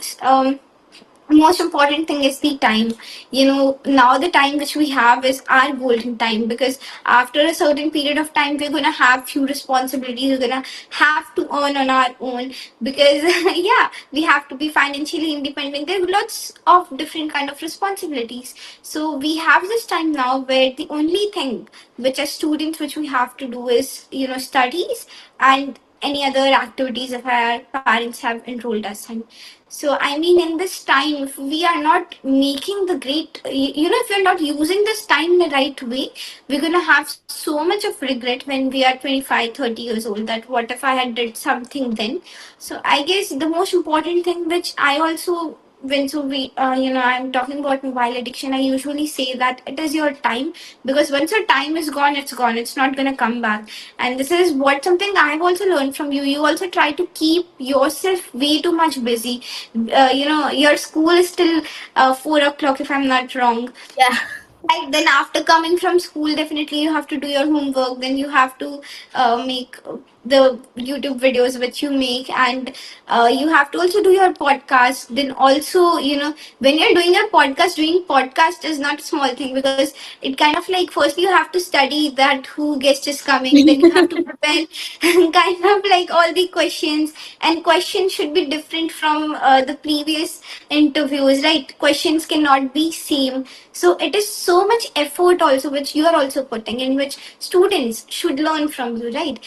most important thing is the time. Now the time which we have is our golden time, because after a certain period of time we're gonna have few responsibilities, we're gonna have to earn on our own, because yeah, we have to be financially independent. There are lots of different kind of responsibilities. So we have this time now where the only thing which as students which we have to do is studies and any other activities if our parents have enrolled us in. So, I mean, in this time, if we are not making the great, if we're not using this time in the right way, we're going to have so much of regret when we are 25, 30 years old, that what if I had did something then? So, I guess the most important thing which I also when so we I'm talking about mobile addiction, I usually say that it is your time, because once your time is gone, it's gone, it's not going to come back. And this is what something I've also learned from you. You also try to keep yourself way too much busy. Your school is still 4 o'clock if I'm not wrong. Yeah. Right, then after coming from school, definitely you have to do your homework, then you have to make the YouTube videos which you make, and you have to also do your podcast. Then also, when you're doing your podcast, doing podcast is not a small thing, because it kind of like, firstly you have to study that who guest is coming, then you have to prepare kind of like all the questions, and questions should be different from the previous interviews, right? Questions cannot be same. So it is so much effort also which you are also putting in, which students should learn from you, right?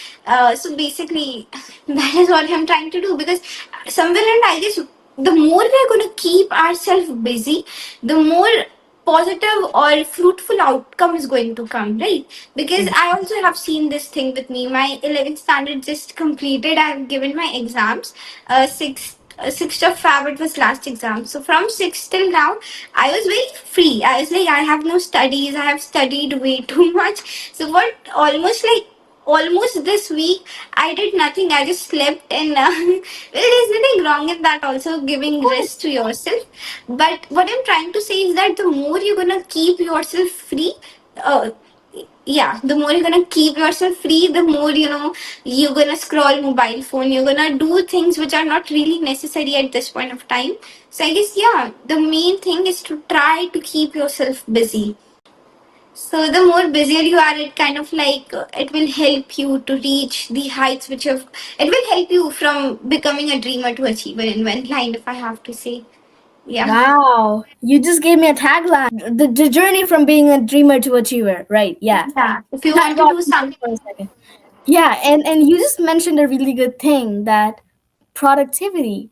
So basically that is what I'm trying to do, because somewhere, and I guess the more we're going to keep ourselves busy, the more positive or fruitful outcome is going to come, right? Because I also have seen this thing with me. My 11th standard just completed. I've given my exams. 6th of Feb it was last exam. So from 6th till now, I was very free. I was like, I have no studies. I have studied way too much. So what almost this week I did nothing. I just slept, and well, there's nothing wrong in that. Also, giving rest to yourself. But what I'm trying to say is that the more you're gonna keep yourself free, uh, yeah, the more you're gonna keep yourself free, the more you're gonna scroll mobile phone. You're gonna do things which are not really necessary at this point of time. So I guess, yeah, the main thing is to try to keep yourself busy. So the more busier you are, it kind of like it will help you to reach the heights which have. It will help you from becoming a dreamer to achiever in one line, if I have to say. Yeah. Wow, you just gave me a tagline. The journey from being a dreamer to achiever. Right? Yeah. Yeah. If you I want to got do it something. for a second. Yeah, and you just mentioned a really good thing, that productivity.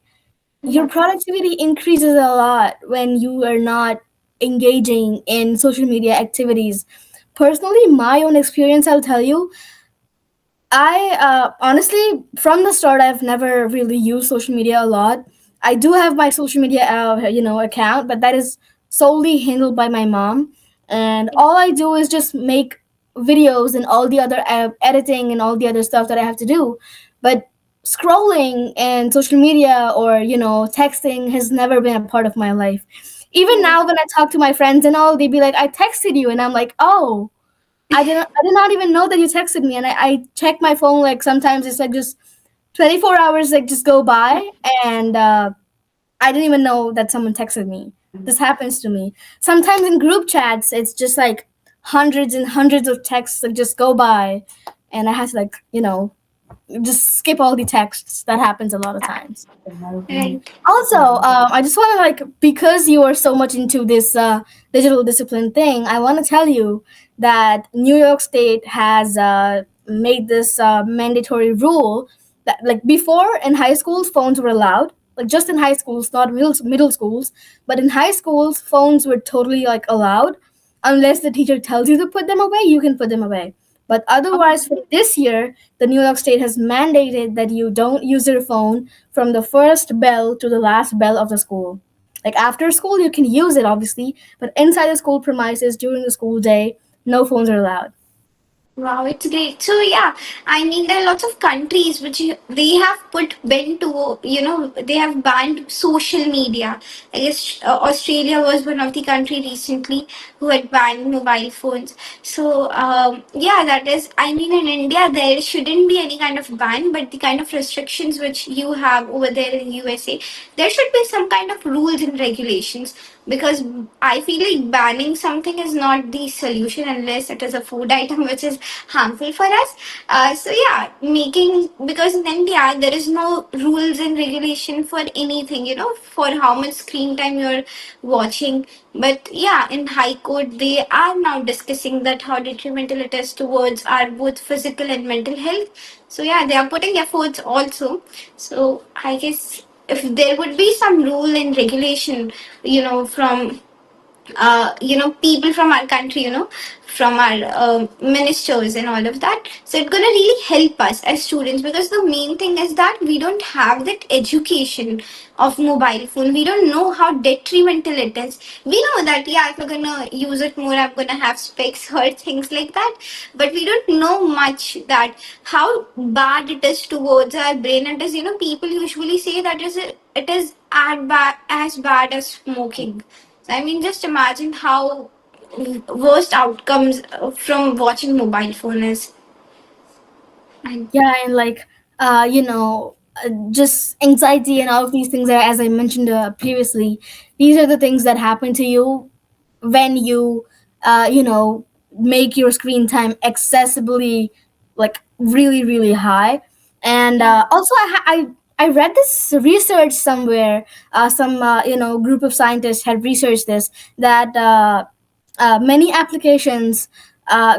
Your Yeah. productivity increases a lot when you are not engaging in social media activities. Personally, my own experience, I'll tell you, I honestly, from the start, I've never really used social media a lot. I do have my social media, account, but that is solely handled by my mom, and all I do is just make videos and all the other editing and all the other stuff that I have to do. But scrolling and social media, or texting, has never been a part of my life. Even Yeah. now, when I talk to my friends and all, they'd be like, "I texted you," and I'm like, "Oh." I did not even know that you texted me, and I check my phone, like sometimes it's like just 24 hours like just go by, and I didn't even know that someone texted me. This happens to me. Sometimes in group chats it's just like hundreds and hundreds of texts that just go by, and I have to like, just skip all the texts. That happens a lot of times. Right. Also, I just want to like, because you are so much into this digital discipline thing, I want to tell you that New York State has made this mandatory rule that, like, before in high schools phones were allowed, like just in high schools, not middle schools, but in high schools phones were totally like allowed, unless the teacher tells you to put them away. You can put them away. But otherwise, for this year, the New York State has mandated that you don't use your phone from the first bell to the last bell of the school. Like after school, you can use it obviously, but inside the school premises during the school day, no phones are allowed. Wow, it's great. So yeah, I mean there are lots of countries which they have put ban to, they have banned social media. I guess Australia was one of the country recently who had banned mobile phones. So yeah, that is. I mean, in India there shouldn't be any kind of ban, but the kind of restrictions which you have over there in USA, there should be some kind of rules and regulations, because I feel like banning something is not the solution unless it is a food item which is harmful for us. So yeah, making, because in India there is no rules and regulation for anything, for how much screen time you're watching. But yeah, in High Court they are now discussing that how detrimental it is towards our both physical and mental health. So yeah, they are putting efforts also. So I guess if there would be some rule and regulation, from people from our country, from our ministers and all of that. So it's gonna really help us as students, because the main thing is that we don't have that education of mobile phone. We don't know how detrimental it is. We know that, yeah, if we're gonna use it more, I'm gonna have specs or things like that. But we don't know much that how bad it is towards our brain. It is, people usually say that it is as bad as smoking. So, I mean, just imagine how worst outcomes from watching mobile phone is. And Yeah, and like just anxiety and all of these things, as I mentioned previously, these are the things that happen to you when you make your screen time accessibly, like really really high. And yeah, also I read this research somewhere. Some group of scientists had researched this, that many applications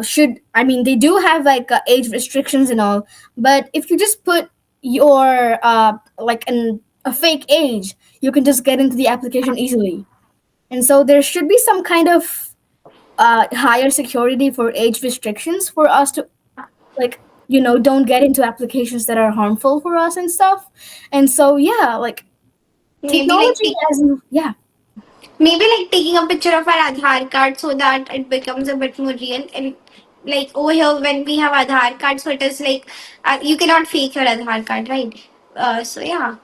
should, I mean, they do have like age restrictions and all, but if you just put your a fake age, you can just get into the application easily. And so there should be some kind of higher security for age restrictions for us to, like, don't get into applications that are harmful for us and stuff. And so yeah, like maybe like technology, as you, yeah. maybe like taking a picture of our Aadhaar card so that it becomes a bit more real. And like over here, when we have Aadhaar card, so it is like you cannot fake your Aadhaar card, right? So yeah.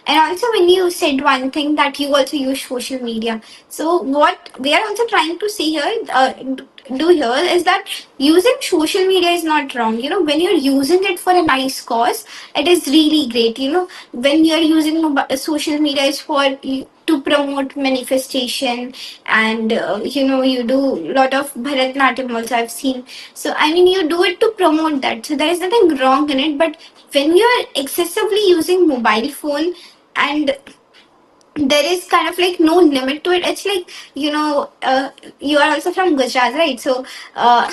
And also, when you said one thing that you also use social media, so what they are also trying to say here, do here is that using social media is not wrong. You know, when you're using it for a nice cause, it is really great. You know, when you're using social media is for to promote manifestation, and you do a lot of Bharatnatyam also I've seen. So I mean, you do it to promote that. So there is nothing wrong in it. But when you are excessively using mobile phone, and there is kind of like no limit to it, it's like you are also from Gujarat, right? So uh,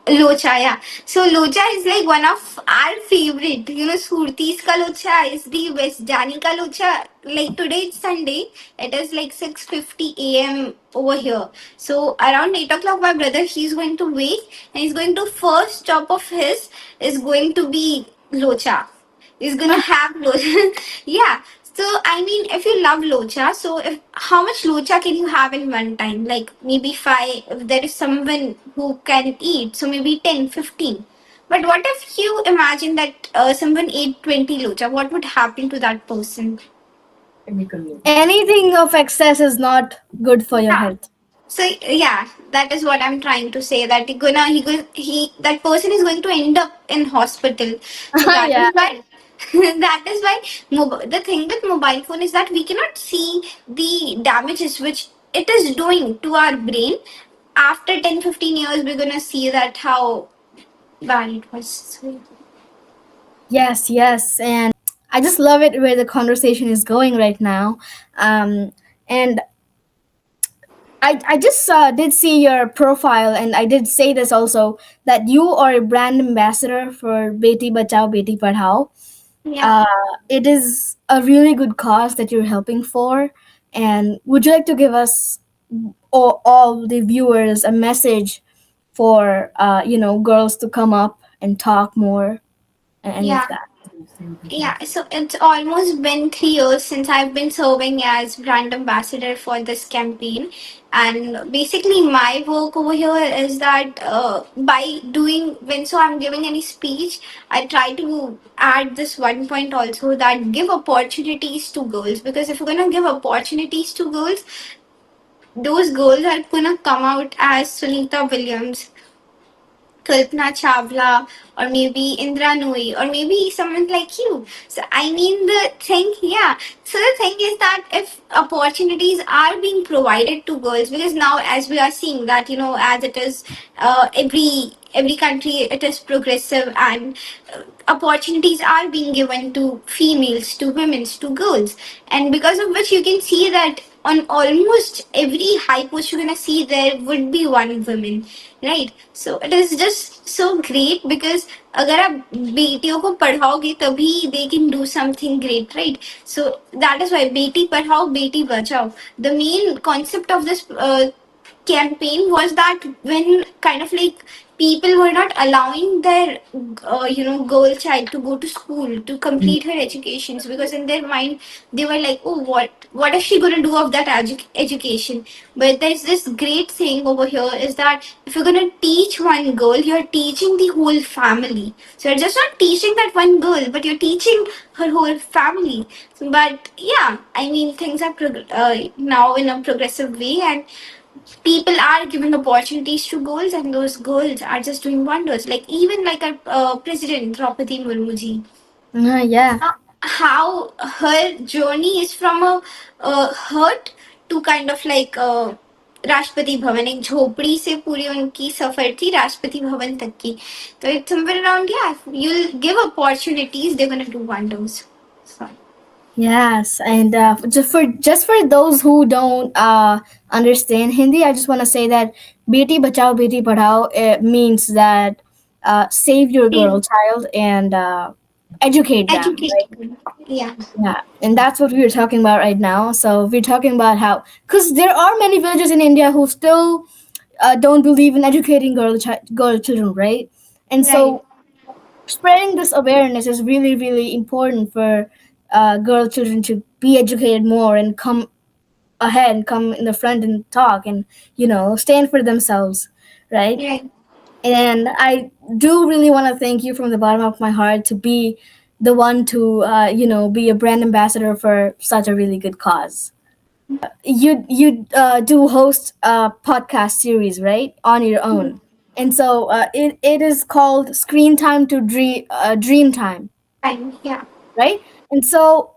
Locha, yeah. So Locha is like one of our favorite. You know, Surti's ka Locha is the best. Jani ka Locha, like today it's Sunday. It is like 6:50 a.m. over here. So around 8 o'clock, my brother, he's going to wake, and he's going to first stop of his is going to be Locha. He's gonna have locha. Yeah. So I mean, if you love locha, so if how much locha can you have in one time? Like maybe five. If there is someone who can eat, so maybe 10, 15. But what if you imagine that someone ate 20 locha? What would happen to that person? Anything of excess is not good for your Yeah. health. So yeah, that is what I'm trying to say. That he that person is going to end up in hospital. So that Yeah. is why that is why the thing with mobile phone is that we cannot see the damages which it is doing to our brain. After 10, 15 years, we're gonna see that how bad it was. So, Yes, yes. And I just love it where the conversation is going right now. And I just did see your profile, and I did say this also, that you are a brand ambassador for Beti Bachao, Beti Padhao. yeah. Uh, it is a really good cause that you're helping for. And would you like to give us, all the viewers, a message for girls to come up and talk more and any of Yeah. that? Yeah, so it's almost been 3 years since I've been serving as brand ambassador for this campaign. And basically, my work over here is that by doing, when so I'm giving any speech, I try to add this one point also, that give opportunities to girls. Because if you're going to give opportunities to girls, those girls are going to come out as Sunita Williams, Kalpana Chawla, or maybe Indra Nooyi, or maybe someone like you. So I mean the thing, yeah. So the thing is that if opportunities are being provided to girls, because now as we are seeing that as it is every country it is progressive, and opportunities are being given to females, to women, to girls, and because of which you can see that on almost every high post you're gonna see there would be one woman, right? So it is just so great because अगर आप बेटियों को पढ़ाओगे तभी they can do something great, right? So that is why Beti Padhao Beti Bachao. The main concept of this campaign was that when kind of like people were not allowing their girl child to go to school to complete her educations, because in their mind they were like, oh, what is she going to do of that education? But there's this great saying over here is that if you're going to teach one girl, you're teaching the whole family. So you're just not teaching that one girl, but you're teaching her whole family. But yeah, I mean, things are now in a progressive way, and people are given opportunities to girls, and those girls are just doing wonders. Like even like our president Draupadi Murmu ji, Yeah. how her journey is from a hurt to kind of like Rashtrapati Bhavan, एक झोपड़ी से पूरी उनकी सफर थी राष्ट्रपति भवन तक की. तो it's somewhere around, yeah, you'll give opportunities, they're gonna do wonders. So, Yes, and just for those who don't understand Hindi, I just want to say that "Beti Bachao, Beti Padhao" it means that save your girl child and educate them. educate, yeah, Yeah, and that's what we were talking about right now. So we're talking about how, because there are many villages in India who still don't believe in educating girl children, right? And right, so spreading this awareness is really, really important for girl children to be educated more and come ahead and come in the front and talk and stand for themselves, right? right. And I do really want to thank you from the bottom of my heart to be the one to be a brand ambassador for such a really good cause. You do host a podcast series, right, on your own, and so it is called Screen Time to Dream Time, Fine, yeah. right? And so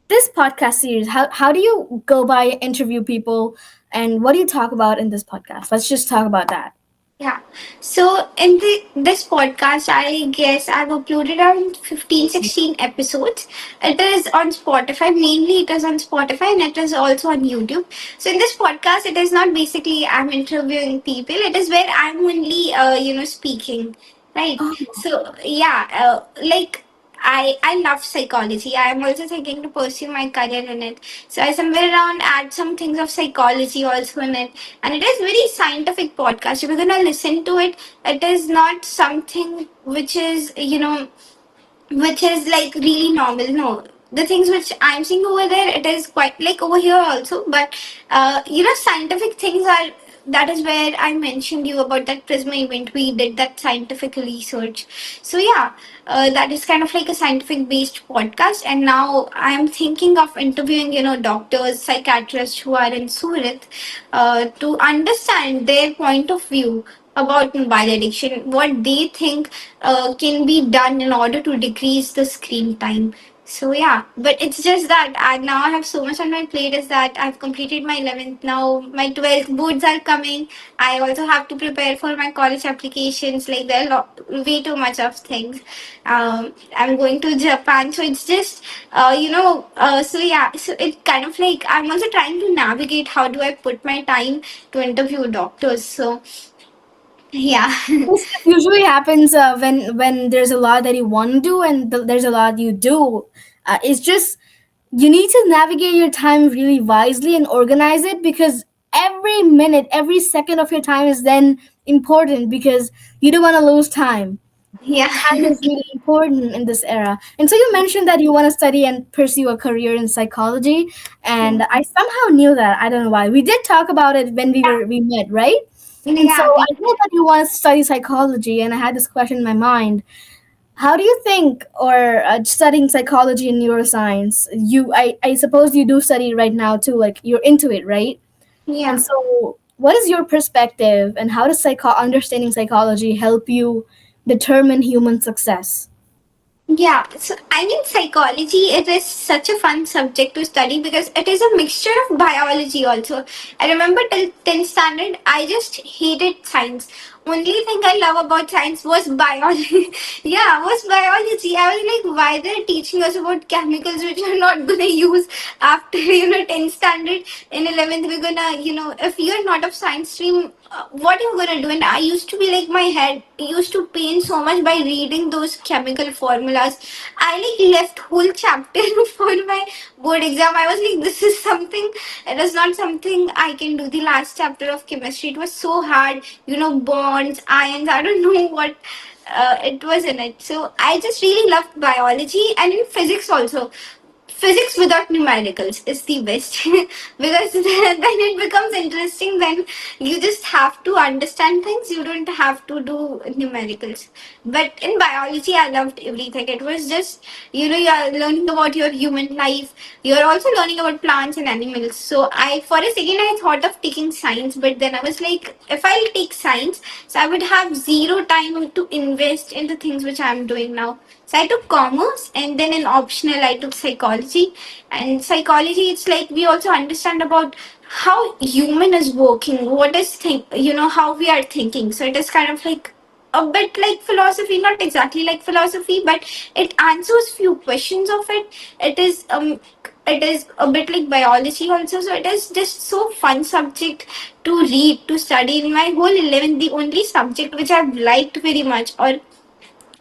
this podcast series, how do you go by interview people, and what do you talk about in this podcast? Let's just talk about that. Yeah. So in this podcast, I guess I've uploaded around 15, 16 episodes. It is on Spotify. Mainly it is on Spotify, and it is also on YouTube. So in this podcast, it is not basically I'm interviewing people. It is where I'm only, speaking. Right. So yeah, like I love psychology. I am also thinking to pursue my career in it. So I somewhere around add some things of psychology also in it. And it is very scientific podcast. If you're gonna listen to it, it is not something which is, which is like really normal. No, the things which I'm seeing over there, it is quite like over here also. But scientific things are. That is where I mentioned you about that Prisma event. We did that scientific research. So yeah, that is kind of like a scientific based podcast. And now I am thinking of interviewing, doctors, psychiatrists who are in Surat, to understand their point of view about mobile addiction, what they think can be done in order to decrease the screen time. So yeah, but it's just that I now have so much on my plate is that I've completed my 11th. Now my 12th boards are coming. I also have to prepare for my college applications. Like there are way too much of things. I'm going to Japan, so it's just so yeah, so it kind of like I'm also trying to navigate how do I put my time to interview doctors. So yeah. This usually happens when there's a lot that you want to do and there's a lot you do. It's just you need to navigate your time really wisely and organize it, because every minute, every second of your time is then important, because you don't want to lose time. Yeah. Time is really important in this era. And so you mentioned that you want to study and pursue a career in psychology, and I somehow knew that. I don't know why. We did talk about it when we met, right? And so Yeah, I know that you want to study psychology, and I had this question in my mind. How do you think, or studying psychology and neuroscience, I suppose you do study right now too, like you're into it, right? And yeah. so, what is your perspective, and how does understanding psychology help you determine human success? Yeah, so I mean, psychology, it is such a fun subject to study because it is a mixture of biology also. I remember till 10th standard, I just hated science. Only thing I love about science was biology. Yeah, was biology. I was like, why they're teaching us about chemicals which we're not gonna use after 10th standard. In 11th, we're gonna, if you're not of science stream, what you're gonna do? And I used to be like my head used to pain so much by reading those chemical formulas. I like left whole chapter for my board exam. I was like, this is something. It is not something I can do. The last chapter of chemistry, it was so hard. Bonds, ions. I don't know what it was in it. So I just really loved biology and in physics also. physics without numericals is the best because then it becomes interesting. Then you just have to understand things, you don't have to do numericals. But in biology I loved everything. It was just, you're learning about your human life, you're also learning about plants and animals. So I, for a second, I thought of taking science, but then I was like, if I'll take science, so I would have zero time to invest in the things which I'm doing now. So I took commerce, and then in optional I took psychology. And psychology, it's like we also understand about how human is working, what is how we are thinking. So it is kind of like a bit like philosophy, not exactly like philosophy, but it answers few questions of it. It is a bit like biology also. So it is just so fun subject to read, to study. In my whole 11, the only subject which I've liked very much, or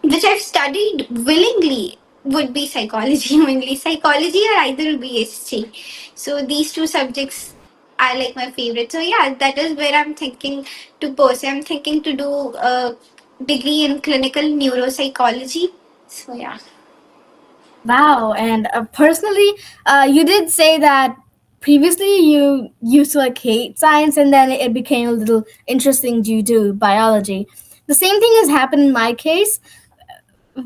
which I've studied willingly, would be psychology only. Psychology or either BSc. So these two subjects are like my favorite. So yeah, that is where I'm thinking to pursue. I'm thinking to do a degree in clinical neuropsychology. So yeah. Wow. And personally, you did say that previously you used to like hate science, and then it became a little interesting due to biology. The same thing has happened in my case.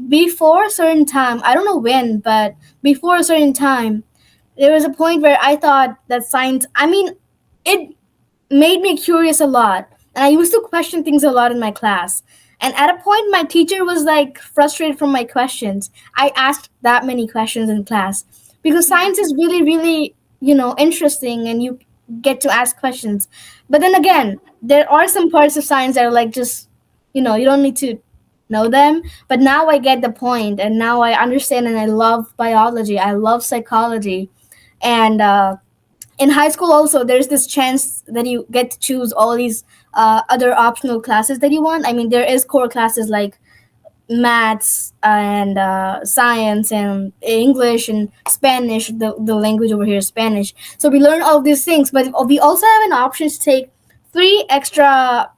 Before a certain time, I don't know when, but before a certain time, there was a point where I thought that science, I mean, it made me curious a lot. And I used to question things a lot in my class. And at a point, my teacher was like frustrated from my questions. I asked that many questions in class because Yeah. science is really, really, interesting and you get to ask questions. But then again, there are some parts of science that are like just, you don't need to know them. But now I get the point, and now I understand, and I love biology. I love psychology. And in high school also there's this chance that you get to choose all these other optional classes that you want. I mean, there is core classes like maths and science and english and spanish. The language over here is spanish, so we learn all of these things, but we also have an option to take three extra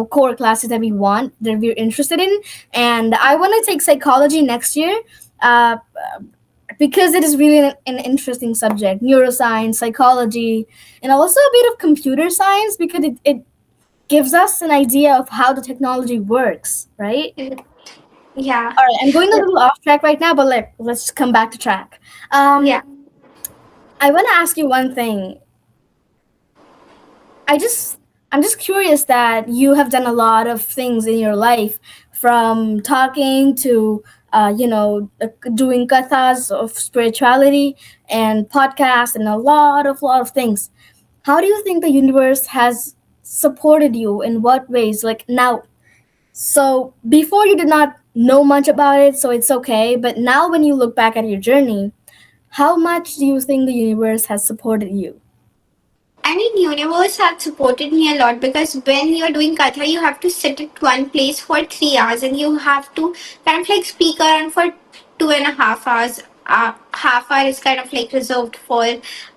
core classes that we want, that we're interested in. And I want to take psychology next year, uh, because it is really an interesting subject, neuroscience, psychology, and also a bit of computer science, because it gives us an idea of how the technology works, right? Yeah. All right, I'm going a little off track right now, but let's come back to track. Yeah. I want to ask you one thing. I just I'm just curious that you have done a lot of things in your life, from talking to doing kathas of spirituality and podcasts and a lot of things. How do you think the universe has supported you? In what ways? Like now, so before you did not know much about it, so it's okay. But now, when you look back at your journey, how much do you think the universe has supported you? I mean, universe have supported me a lot because when you're doing katha, you have to sit at one place for 3 hours, and you have to kind of like speak around for 2.5 hours. Half hour is kind of like reserved for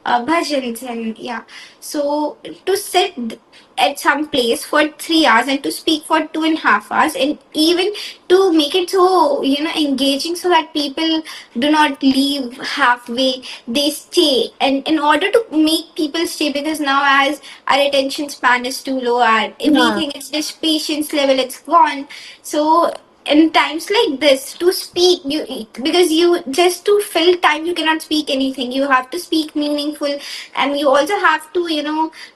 bhajans, and yeah. So to sit at some place for 3 hours and to speak for 2.5 hours, and even to make it so engaging, so that people do not leave halfway, they stay. And in order to make people stay, because now as our attention span is too low, our Yeah. everything, it's just patience level, it's gone. So in times like this, to speak, because you just to fill time, you cannot speak anything, you have to speak meaningful. And you also have to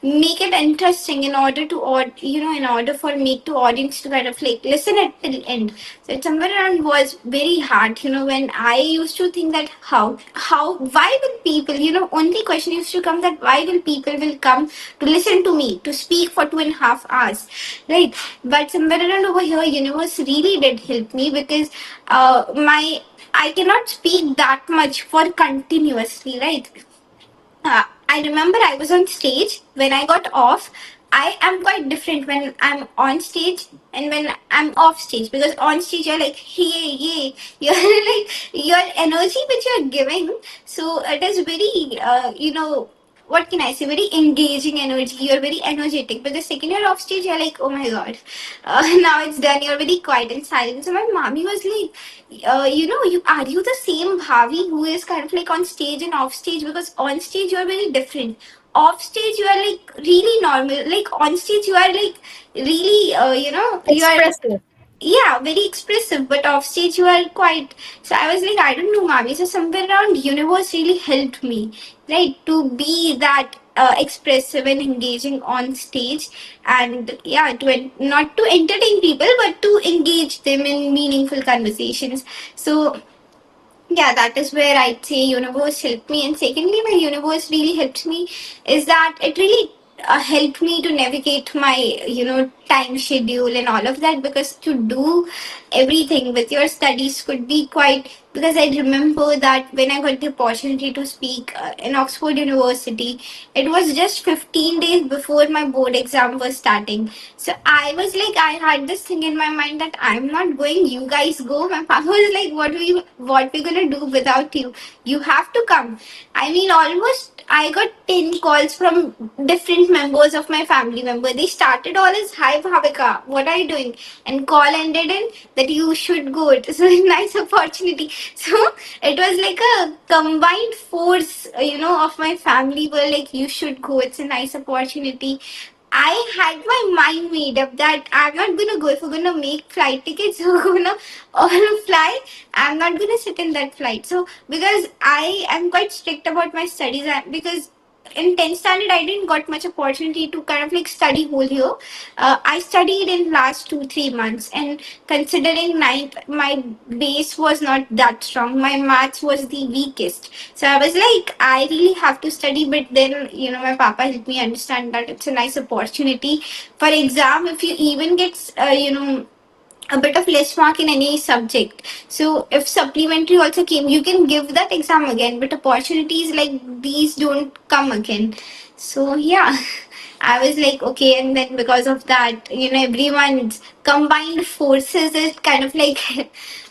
make it interesting, in order to in order for make to audience to kind of like listen at the end. So it somewhere around was very hard, when I used to think that why will people, only question used to come, that why will people will come to listen to me to speak for 2.5 hours, right? But somewhere around over here, universe really did help me, because my I cannot speak that much for continuously, right? I remember I was on stage. When I got off, I am quite different when I'm on stage and when I'm off stage. Because on stage you're like, hey, yeah, you're like your energy which you're giving. So it is very, what can I say, very engaging energy. You're very energetic. But the second you're off stage, you're like, oh my god, now it's done. You're very quiet and silent. So my mommy was like, you are you the same Bhavi who is kind of like on stage and off stage? Because on stage you're very different. Off stage you are like really normal. Like on stage you are like really, you are, Expressive. yeah, very expressive, but off stage you are quite. So I was like, I don't know, mommy. So somewhere around universe really helped me, right, to be that expressive and engaging on stage, and yeah, not to entertain people, but to engage them in meaningful conversations. So yeah, that is where I'd say universe helped me. And secondly, my universe really helped me is that it really helped me to navigate my time schedule and all of that, because to do everything with your studies could be quite, because I remember that when I got the opportunity to speak in Oxford University, it was just 15 days before my board exam was starting. So I was like, I had this thing in my mind that I'm not going, you guys go. My papa was like, what we gonna do without you? You have to come. I mean, almost I got 10 calls from different members of my family member. They started all as, hi Bhavika, what are you doing? And call ended in that you should go. It is a nice opportunity. So it was like a combined force, of my family were like, you should go. It's a nice opportunity. I had my mind made up that I'm not gonna go. If we're gonna make flight tickets, we're gonna all fly. I'm not gonna sit in that flight. So because I am quite strict about my studies, because in 10th standard I didn't got much opportunity to kind of like study whole year. I studied in last 2-3 months, and considering ninth, my base was not that strong. My maths was the weakest, so I was like, I really have to study. But then my papa helped me understand that it's a nice opportunity for exam if you even get a bit of less mark in any subject. So if supplementary also came, you can give that exam again. But opportunities like these don't come again. So yeah, I was like, okay. And then because of that, everyone's combined forces, it kind of like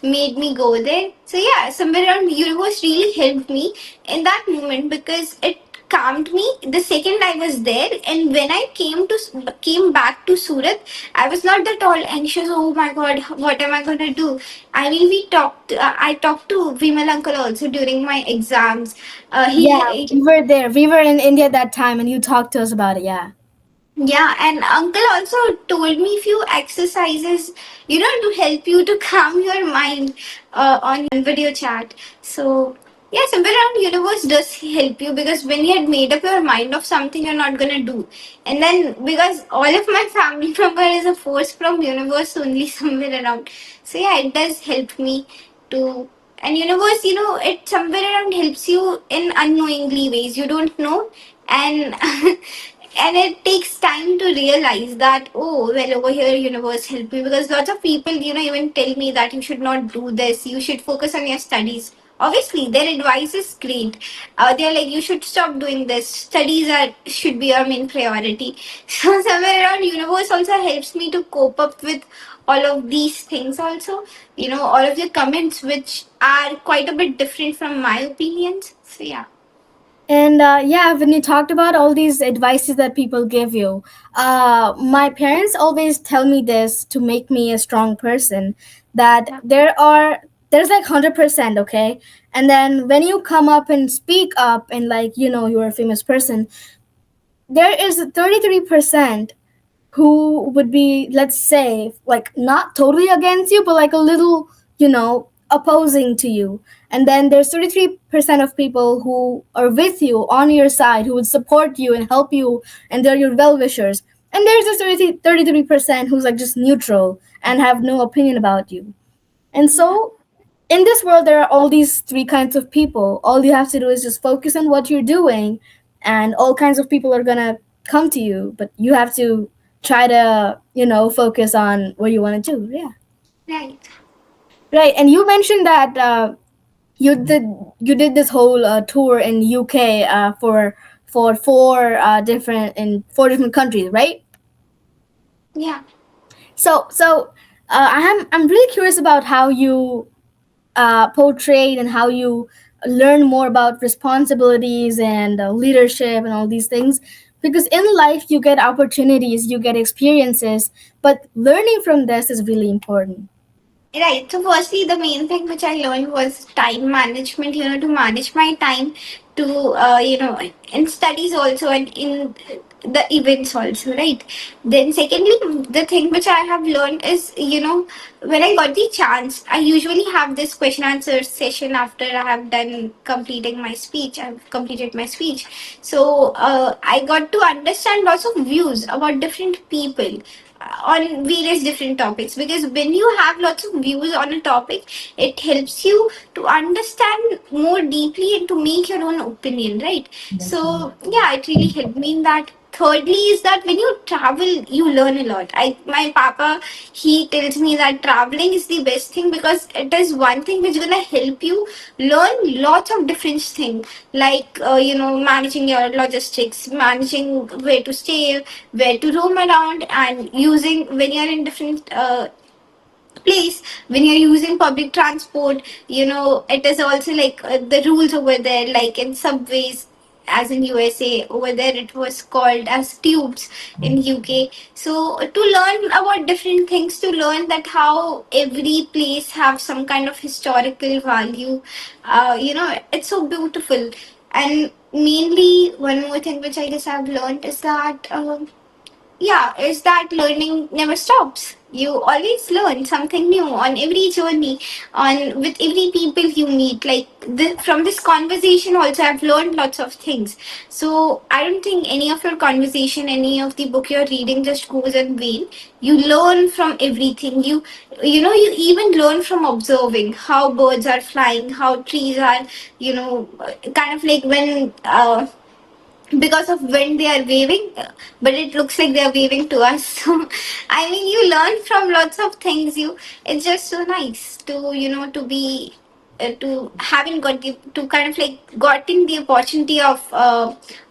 made me go there. So yeah, somewhere around universe really helped me in that moment, because it calmed me the second I was there. And when I came back to Surat, I was not at all anxious. Oh my God, what am I gonna do? I mean, we talked. I talked to Vimal uncle also during my exams. Yeah, He we were there. We were in India that time, and you talked to us about it. Yeah. Yeah, and uncle also told me few exercises, to help you to calm your mind on video chat. So yeah, somewhere around universe does help you, because when you had made up your mind of something you're not gonna do, and then because all of my family member is a force from universe only somewhere around. So yeah, it does help me to. And universe, it somewhere around helps you in unknowingly ways you don't know, and and it takes time to realize that, oh well, over here universe help me, because lots of people even tell me that you should not do this, you should focus on your studies. Obviously their advice is great. They're like, you should stop doing this, studies are should be your main priority. So somewhere around universe also helps me to cope up with all of these things also, all of the comments which are quite a bit different from my opinions. So yeah. And yeah, when you talked about all these advices that people give you, my parents always tell me this to make me a strong person. That there's like 100%, okay, and then when you come up and speak up and like you're a famous person, there is 33% who would be, let's say, like not totally against you, but like a little, opposing to you. And then there's 33% of people who are with you on your side, who would support you and help you, and they're your well wishers. And there's this 33% who's like just neutral and have no opinion about you. And so in this world, there are all these three kinds of people. All you have to do is just focus on what you're doing, and all kinds of people are gonna come to you. But you have to try to, focus on what you want to do. Yeah, Right. right. And you mentioned that you did you did this whole tour in UK for four different countries, right? Yeah. So I'm really curious about how you portrayed and how you learn more about responsibilities and leadership and all these things, because in life you get opportunities, you get experiences, but learning from this is really important. Right. So, firstly, the main thing which I learned was time management. To manage my time to, in studies also and in the events also, right? Then, secondly, the thing which I have learned is, when I got the chance, I usually have this question answer session after I have done completing my speech. I've completed my speech. So, I got to understand lots of views about different people on various different topics, because when you have lots of views on a topic, it helps you to understand more deeply and to make your own opinion, right? So yeah, it really helped me in that. Thirdly is that when you travel, you learn a lot. My papa, he tells me that traveling is the best thing, because it is one thing which is gonna help you learn lots of different things, like managing your logistics, managing where to stay, where to roam around, and using when you're in different place, when you're using public transport. It is also like the rules over there, like in subways, as in USA. Over there it was called as tubes in UK. So to learn about different things, to learn that how every place have some kind of historical value, it's so beautiful. And mainly one more thing which I guess I've learned is that yeah, is that learning never stops. You always learn something new on every journey, on with every people you meet. Like from this conversation also I've learned lots of things. So I don't think any of your conversation, any of the book you're reading just goes in vain. You learn from everything. You even learn from observing how birds are flying, how trees are, kind of like when because of when they are waving, but it looks like they are waving to us. So I mean, you learn from lots of things. It's just so nice to to be to having got the to kind of like gotten the opportunity of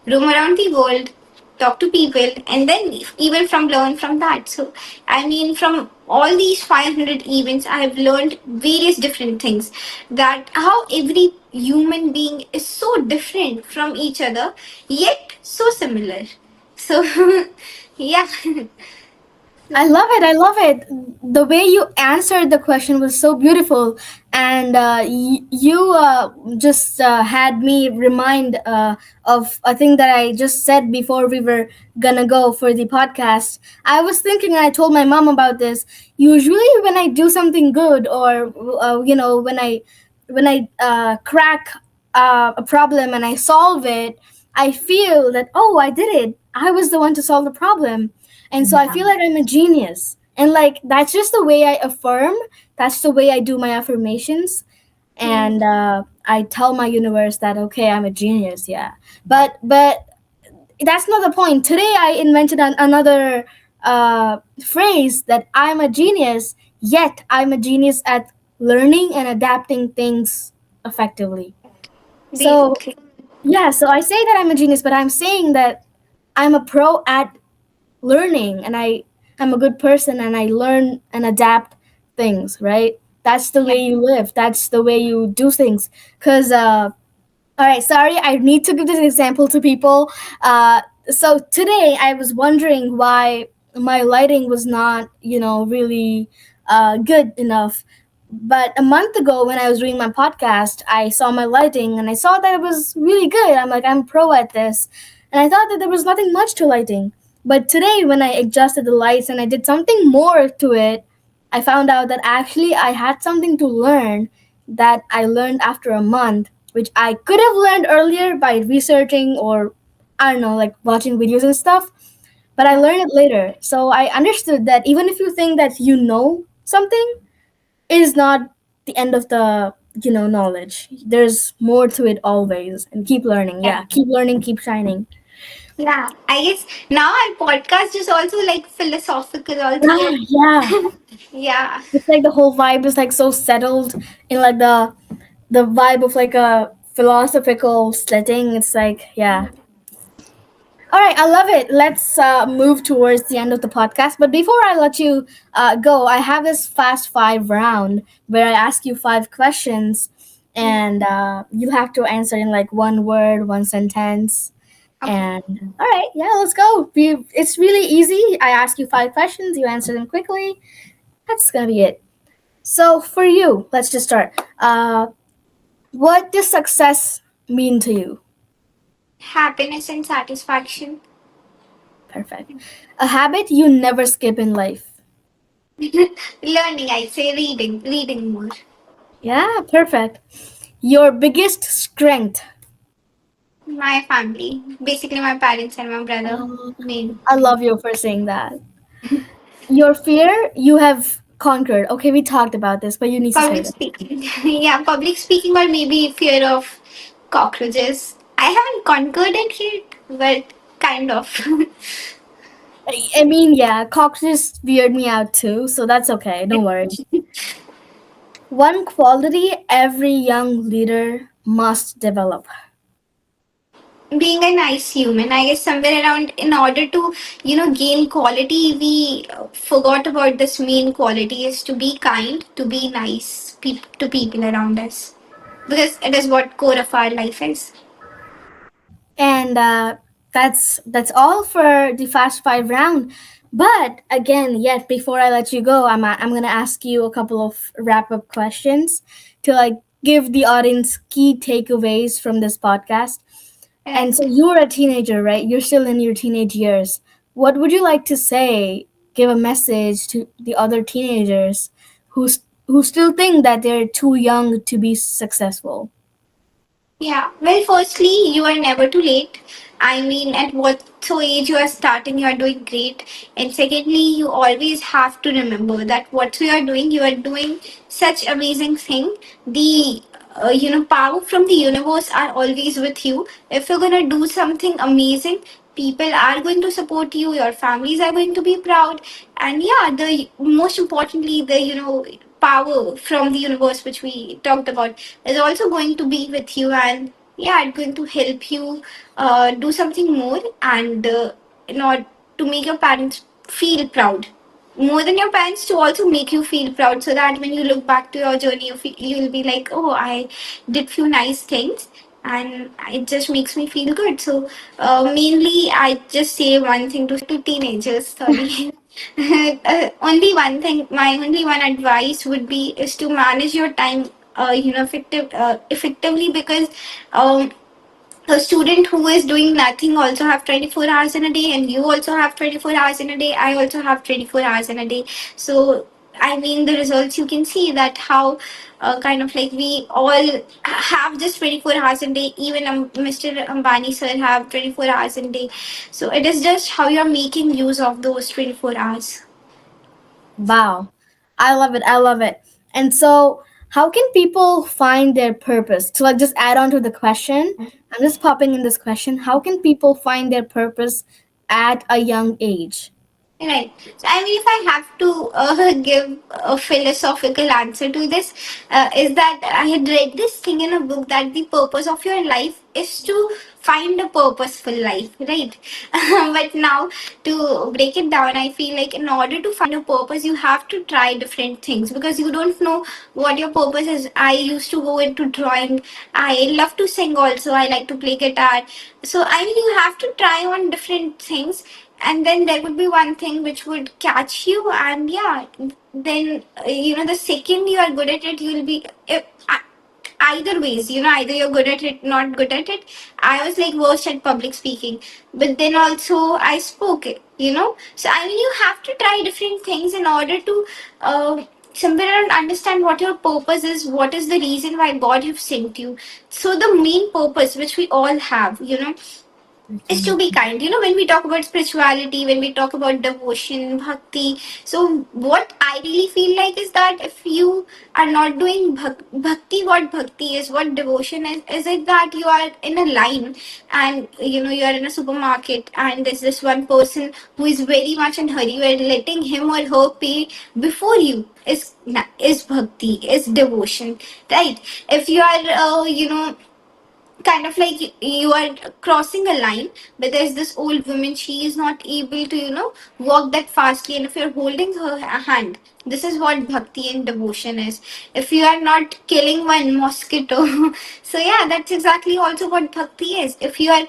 roam around the world, talk to people, and then even from learn from that. So I mean, from all these 500 events I have learned various different things, that how every human being is so different from each other, yet so similar. So yeah. I love it. I love it. The way you answered the question was so beautiful, and you just had me remind of a thing that I just said before we were gonna go for the podcast. I was thinking, and I told my mom about this. Usually, when I do something good, or when I crack a problem and I solve it, I feel that, oh, I did it. I was the one to solve the problem, and so I feel like I'm a genius. And like that's just the way I affirm. That's the way I do my affirmations. Hmm. And I tell my universe that, okay, I'm a genius. Yeah. But that's not the point. Today I invented another phrase that I'm a genius, yet I'm a genius at learning and adapting things effectively. So Definitely. yeah, so I say that I'm a genius, but I'm saying that I'm a pro at learning, and I'm a good person and I learn and adapt things, right? That's the Yeah. way you live. That's the way you do things. Cuz all right, sorry, I need to give this example to people. So today I was wondering why my lighting was not, really good enough. But a month ago, when I was doing my podcast, I saw my lighting and I saw that it was really good. I'm like, I'm pro at this. And I thought that there was nothing much to lighting. But today, when I adjusted the lights and I did something more to it, I found out that actually I had something to learn that I learned after a month, which I could have learned earlier by researching or I don't know, like watching videos and stuff, but I learned it later. So I understood that even if you think that you know something, it is not the end of the knowledge. There's more to it always, and keep learning. Yeah. Yeah, keep learning, keep shining. Yeah. I guess now our podcast is also like philosophical Yeah, also. yeah. Yeah. It's like the whole vibe is like so settled in like the vibe of like a philosophical setting. It's like, yeah. All right, I love it. Let's move towards the end of the podcast. But before I let you go, I have this fast five round where I ask you five questions, and you have to answer in like one word, one sentence. Okay. And all right, yeah, let's go. It's really easy. I ask you 5 questions, you answer them quickly. That's gonna be it. So for you, let's just start. What does success mean to you? Happiness and satisfaction. Perfect. A habit you never skip in life. Learning, I say reading more. Yeah, perfect. Your biggest strength. My family, basically my parents and my brother. Main. I love you for saying that. Your fear you have conquered. Okay, we talked about this, but you need to say Public that. speaking. Yeah, public speaking or maybe fear of cockroaches. I haven't conquered it yet, but kind of. I mean, yeah, cockroaches weird me out too, so that's okay. Don't worry. One quality every young leader must develop. Being a nice human, I guess somewhere around in order to, gain quality, we forgot about this main quality is to be kind, to be nice to people around us. Because it is what core of our life is. And that's all for the fast five round. But again, yet before I let you go, I'm gonna ask you a couple of wrap up questions to like give the audience key takeaways from this podcast. And Right. so you're a teenager, right? You're still in your teenage years. What would you like to say? Give a message to the other teenagers who still think that they're too young to be successful. Yeah, well, firstly, you are never too late. I mean, at what so age you are starting, you are doing great. And secondly, you always have to remember that what you are doing such amazing thing. The power from the universe are always with you. If you're gonna do something amazing, people are going to support you. Your families are going to be proud, and yeah, the most importantly, the power from the universe which we talked about is also going to be with you, and yeah, it's going to help you do something more, and in order to make your parents feel proud more than your parents, to also make you feel proud, so that when you look back to your journey, you'll be like, oh, I did few nice things, and it just makes me feel good. So mainly I just say one thing to teenagers, sorry. Only one thing, my only one advice would be is to manage your time effectively, because um, a student who is doing nothing also have 24 hours in a day, and you also have 24 hours in a day, I also have 24 hours in a day. So I mean, the results, you can see that how kind of like we all have just 24 hours a day. Even Mr. Ambani sir have 24 hours a day. So it is just how you're making use of those 24 hours. Wow. I love it. I love it. And so, how can people find their purpose? To like just add on to the question, I'm just popping in this question. How can people find their purpose at a young age? Right. So, I mean, if I have to give a philosophical answer to this, is that I had read this thing in a book that the purpose of your life is to find a purposeful life, right? But now, to break it down, I feel like in order to find a purpose, you have to try different things, because you don't know what your purpose is. I used to go into drawing. I love to sing also. I like to play guitar. So, I mean, you have to try on different things, and then there would be one thing which would catch you, and yeah, then the second you are good at it, you'll be either ways, either you're good at it, not good at it. I was like worst at public speaking, but then also I spoke it, so I mean, you have to try different things in order to somewhere around understand what your purpose is, what is the reason why God have sent you. So the main purpose which we all have, is to be kind. When we talk about spirituality, when we talk about devotion, bhakti, so what I really feel like is that if you are not doing bhakti, what bhakti is, what devotion is it that you are in a line, and you are in a supermarket, and there's this one person who is very much in hurry, you are letting him or her pay before you, is bhakti, is devotion, right? If you are kind of like you are crossing a line, but there's this old woman, she is not able to walk that fastly, and if you're holding her hand, this is what bhakti and devotion is. If you are not killing one mosquito so yeah, that's exactly also what bhakti is. If you are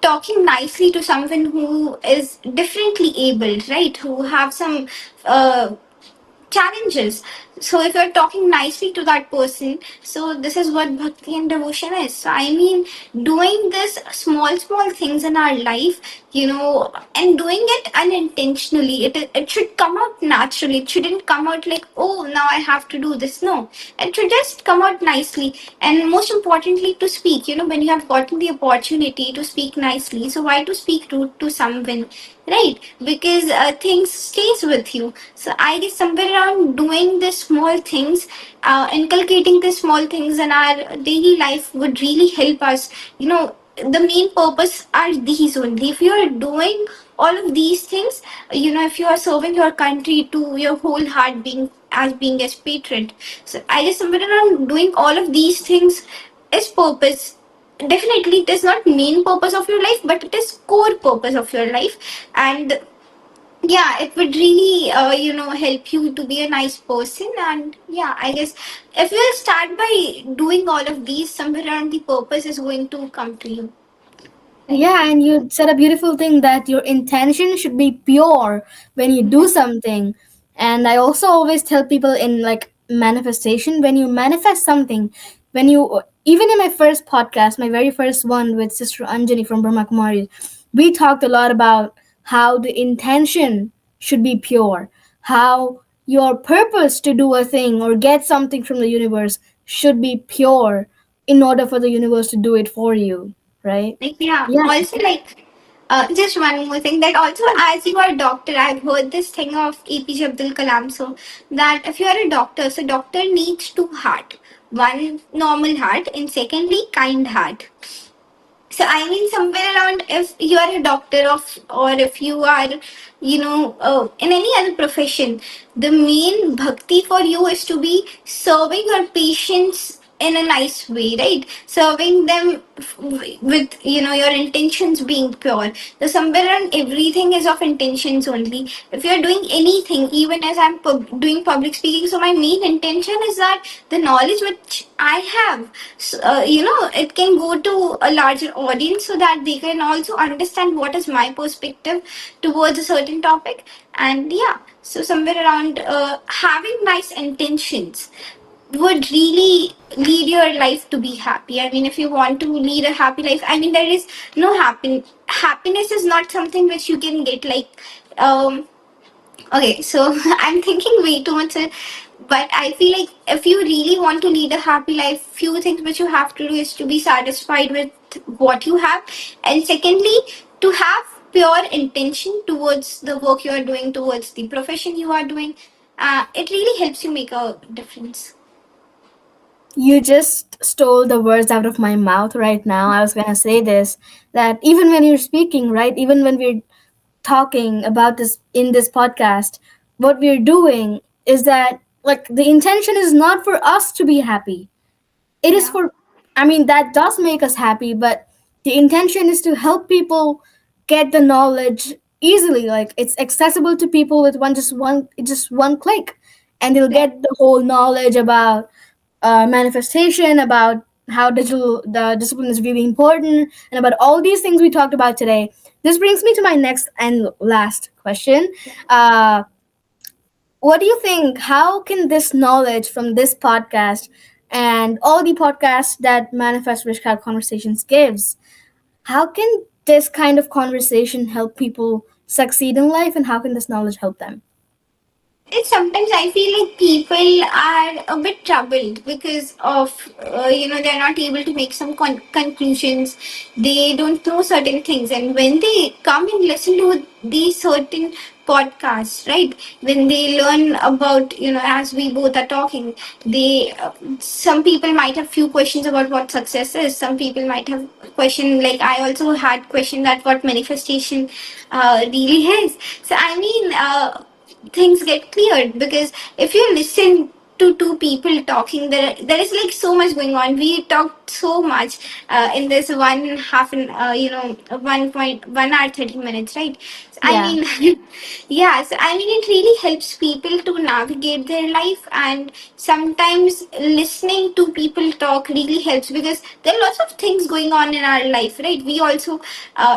talking nicely to someone who is differently abled, right, who have some uh, challenges, so if you're talking nicely to that person, so this is what bhakti and devotion is. So I mean, doing this small things in our life, and doing it unintentionally, it should come out naturally. It shouldn't come out like, oh, now I have to do this. No, it should just come out nicely. And most importantly, to speak, when you have gotten the opportunity to speak nicely, so why to speak rude to someone, right? Because things stays with you. So I guess somewhere around doing the small things, inculcating the small things in our daily life would really help us. The main purpose are these only. If you are doing all of these things, if you are serving your country to your whole heart, being as patriot, so I guess somewhere around doing all of these things is purpose. Definitely it is not main purpose of your life, but it is core purpose of your life. And yeah, it would really help you to be a nice person. And yeah, I guess if you start by doing all of these, somewhere around the purpose is going to come to you. Yeah, and you said a beautiful thing that your intention should be pure when you do something. And I also always tell people in like manifestation, when you manifest something, when you even in my first podcast, my very first one with Sister Anjani from Brahma Kumari, we talked a lot about how the intention should be pure, how your purpose to do a thing or get something from the universe should be pure in order for the universe to do it for you, right? Like, yeah, Yeah. also like just one more thing, that also as you are a doctor, I've heard this thing of APJ Abdul Kalam. So that if you are a doctor, so doctor needs two heart, one normal heart and secondly kind heart. So I mean, somewhere around, if you are a doctor or if you are, in any other profession, the main bhakti for you is to be serving your patients in a nice way, right? Serving them with your intentions being pure. So somewhere around everything is of intentions only. If you're doing anything, even as I'm doing public speaking, so my main intention is that the knowledge which I have, it can go to a larger audience so that they can also understand what is my perspective towards a certain topic. And yeah, so somewhere around having nice intentions would really lead your life to be happy. I mean, if you want to lead a happy life, I mean, there is no happiness is not something which you can get like okay, so I'm thinking way too much, but I feel like if you really want to lead a happy life, few things which you have to do is to be satisfied with what you have, and secondly, to have pure intention towards the work you are doing, towards the profession you are doing. It really helps you make a difference. You just stole the words out of my mouth right now. I was going to say this, that even when you're speaking, right? Even when we're talking about this in this podcast, what we're doing is that like the intention is not for us to be happy. It is Yeah. for, I mean, that does make us happy, but the intention is to help people get the knowledge easily. Like it's accessible to people with one click, and they'll Yeah. get the whole knowledge about manifestation, about how digital the discipline is really important, and about all these things we talked about today. This brings me to my next and last question. Uh, what do you think? How can this knowledge from this podcast and all the podcasts that Manifest Rich Crowd Conversations gives, how can this kind of conversation help people succeed in life, and how can this knowledge help them? Sometimes I feel like people are a bit troubled because of they're not able to make some conclusions. They don't know certain things, and when they come and listen to these certain podcasts, right? When they learn about, as we both are talking, they some people might have few questions about what success is. Some people might have question, like I also had question that what manifestation really is. So I mean. Things get cleared, because if you listen to two people talking, there is like so much going on. We talked so much in this one half an 1.1 hour 30 minutes, right? So, I Yeah. mean, yeah. So I mean, it really helps people to navigate their life, and sometimes listening to people talk really helps because there are lots of things going on in our life, right? We also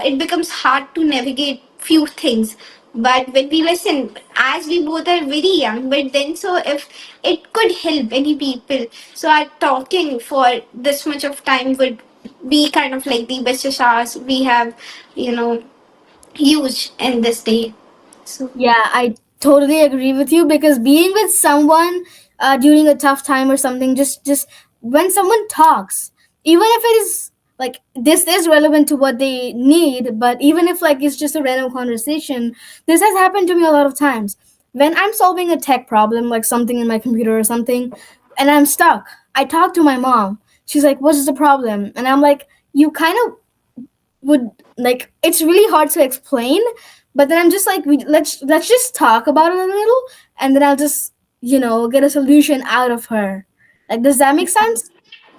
it becomes hard to navigate few things, but when we listen, as we both are very young, but then so if it could help any people, so our talking for this much of time would be kind of like the best hours we have, you know, used in this day. So Yeah, I totally agree with you because being with someone during a tough time or something, just when someone talks, even if it is like this is relevant to what they need, but even if like it's just a random conversation, this has happened to me a lot of times. When I'm solving a tech problem, like something in my computer or something, and I'm stuck, I talk to my mom. She's like, "What's the problem?" And I'm like, "You kind of would like it's really hard to explain, but then I'm just like let's just talk about it a little, and then I'll just get a solution out of her. Like, does that make sense?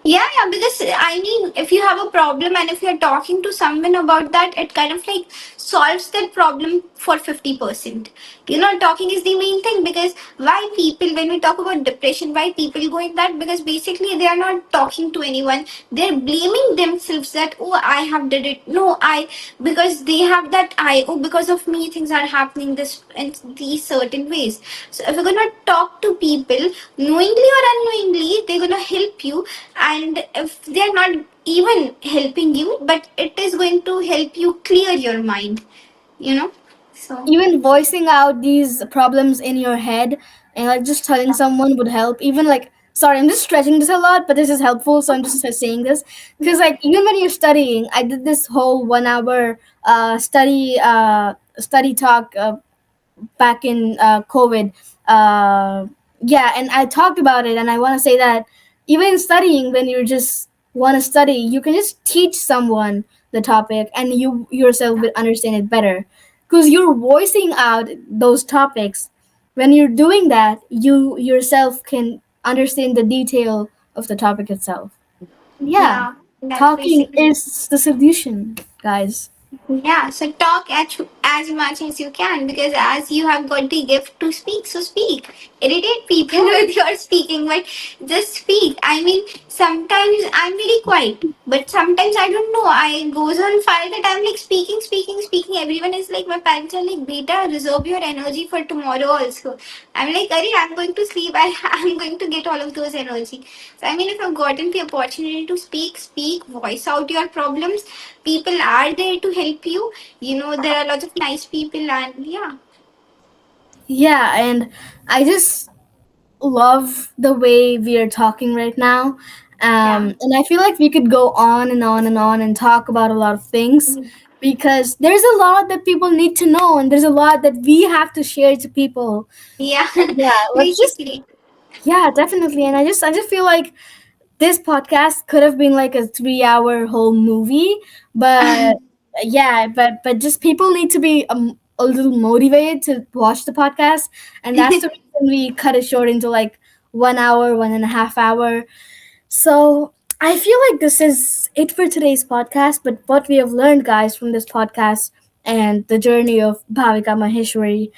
yeah, yeah, because I mean, if you have a problem and if you're talking to someone about that, it kind of like solves that problem for 50%. You know, talking is the main thing because why people, when we talk about depression, why people go in that? Because basically they are not talking to anyone. They're blaming themselves that, oh, I have did it. No, because they have that, oh, because of me, things are happening this in these certain ways. So if we're going to talk to people, knowingly or unknowingly, they're going to help you, and if they're not even helping you, but it is going to help you clear your mind, you know. So Even voicing out these problems in your head and like just telling someone would help. Even like, sorry, I'm just stretching this a lot, but this is helpful, so I'm just saying this because like even when you're studying, I did this whole 1 hour study talk back in COVID. Yeah, and I talked about it, and I want to say that even in studying, when you just want to study, you can just teach someone the topic, and you yourself will understand it better because you're voicing out those topics. When you're doing that, you yourself can understand the detail of the topic itself. Yeah, yeah, that's talking basically. is the solution, guys. Yeah, so talk as much as you can because as you have got the gift to speak, so speak. Irritate people with your speaking, but just speak. I mean, sometimes I'm very quiet, but sometimes I don't know. I goes on fire that I'm like speaking, speaking, speaking. Everyone is like, my parents are like, beta, reserve your energy for tomorrow also. I'm like, Ari, I'm going to sleep. I'm going to get all of those energy. So I mean, if I've gotten the opportunity to speak, speak, voice out your problems. People are there to help you. You know, there are lots of nice people, and yeah, Yeah, and I just love the way we are talking right now. yeah, And I feel like we could go on and on and on and talk about a lot of things because there's a lot that people need to know and there's a lot that we have to share to people. yeah. Yeah, let's just Basically, yeah, definitely. And I just feel like this podcast could have been like a 3 hour whole movie, but yeah, but just people need to be a little motivated to watch the podcast, and that's the reason we cut it short into like 1 hour, 1.5 hour. So I feel like this is it for today's podcast. But what we have learned, guys, from this podcast and the journey of Bhavika Maheshwari,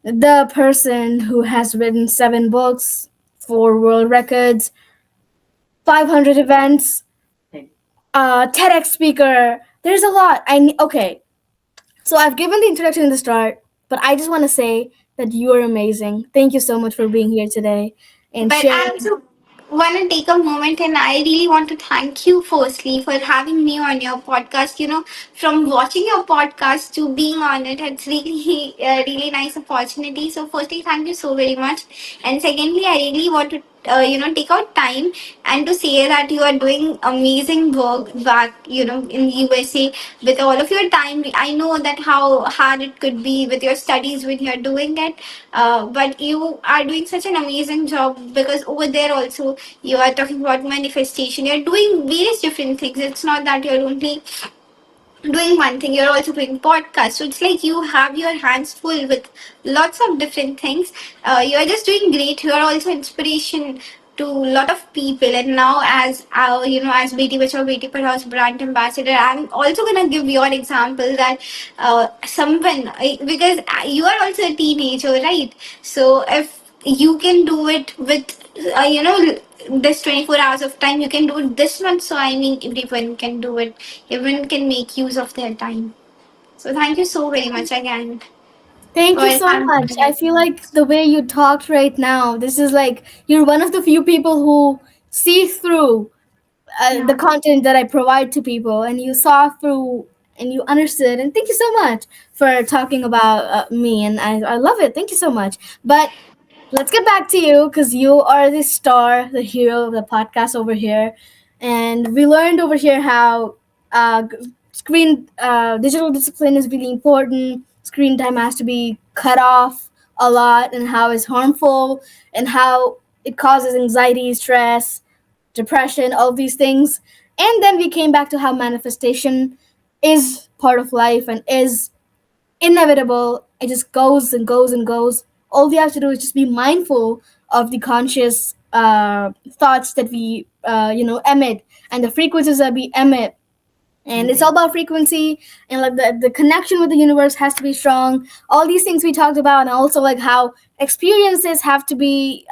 the person who has written 7 books, 4 world records, 500 events, TEDx speaker. There's a lot. Okay. So I've given the introduction in the start, but I just want to say that you are amazing. Thank you so much for being here today and but I sharing. also want to take a moment, and I really want to thank you firstly for having me on your podcast. You know, from watching your podcast to being on it, it's really a really nice opportunity. So, firstly, thank you so very much. And secondly, I really want to take out time and to say that you are doing amazing work back, you know, in USA with all of your time. I know that how hard it could be with your studies when you're doing it, but you are doing such an amazing job because over there also you are talking about manifestation. You're doing various different things. It's not that you're only doing one thing, you're also doing podcasts. So it's like you have your hands full with lots of different things. You're just doing great. You're also inspiration to a lot of people. And now, as our, as Beti Bachao Beti Padhao's brand ambassador, I'm also gonna give your example that someone, because you are also a teenager, right? So if you can do it with this 24 hours of time, you can do it this much. So I mean, everyone can do it. Everyone can make use of their time. So thank you so very much again Thank for you so having much. I me. feel like the way you talked right now, this is like you're one of the few people who see through the Yeah. content that I provide to people, and you saw through and you understood. And thank you so much for talking about me. And I love it. Thank you so much. But let's get back to you because you are the star, the hero of the podcast over here. And we learned over here how digital discipline is really important. Screen time has to be cut off a lot, and how it's harmful, and how it causes anxiety, stress, depression, all of these things. And then we came back to how manifestation is part of life and is inevitable. It just goes and goes and goes. All we have to do is just be mindful of the conscious thoughts that we emit, and the frequencies that we emit. And it's all about frequency, and like the connection with the universe has to be strong. All these things we talked about, and also like how experiences have to be